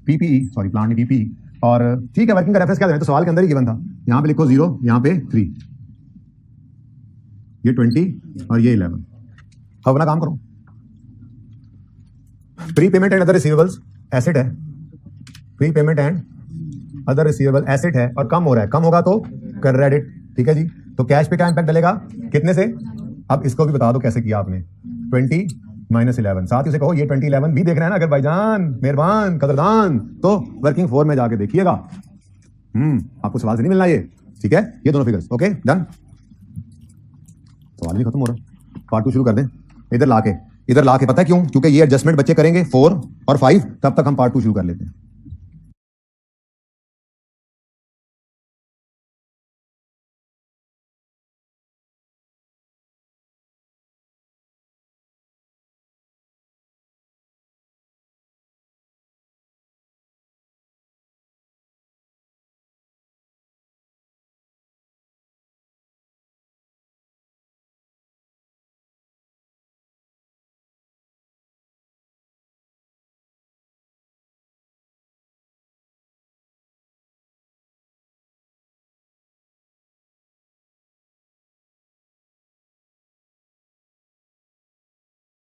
PPE, sorry plant नहीं पीपीई। और ठीक है, वर्किंग का रेफरेंस क्या दें? तो सवाल के अंदर ही गिवन था, यहाँ पे लिखो 0, यहाँ पे 3, ये 20 और ये 11। अब अपना काम करो। Prepayment and other receivables asset है, prepayment and other receivable asset है और कम हो रहा है, कम होगा तो क्रेडिट, ठीक है जी। तो कैश पे क्या इंपैक्ट डलेगा, कितने से, अब इसको भी बता दो कैसे किया आपने, 20 - 11, साथ ही उसे कहो ये 20 11 भी देख रहे हैं ना अगर भाईजान, मेहरबान, कदरदान, तो वर्किंग फोर में जाके देखिएगा। आपको सवाल से नहीं मिलना ये, ठीक है, ये दोनों फिगर्स, ओके डन। सवाल नहीं खत्म हो रहा, पार्ट 2 शुरू कर दें। इधर लाके पता है क्यों, क्योंकि ये एडजस्टमेंट बच्चे करेंगे 4 और 5, तब तक हम पार्ट 2 शुरू कर लेते हैं।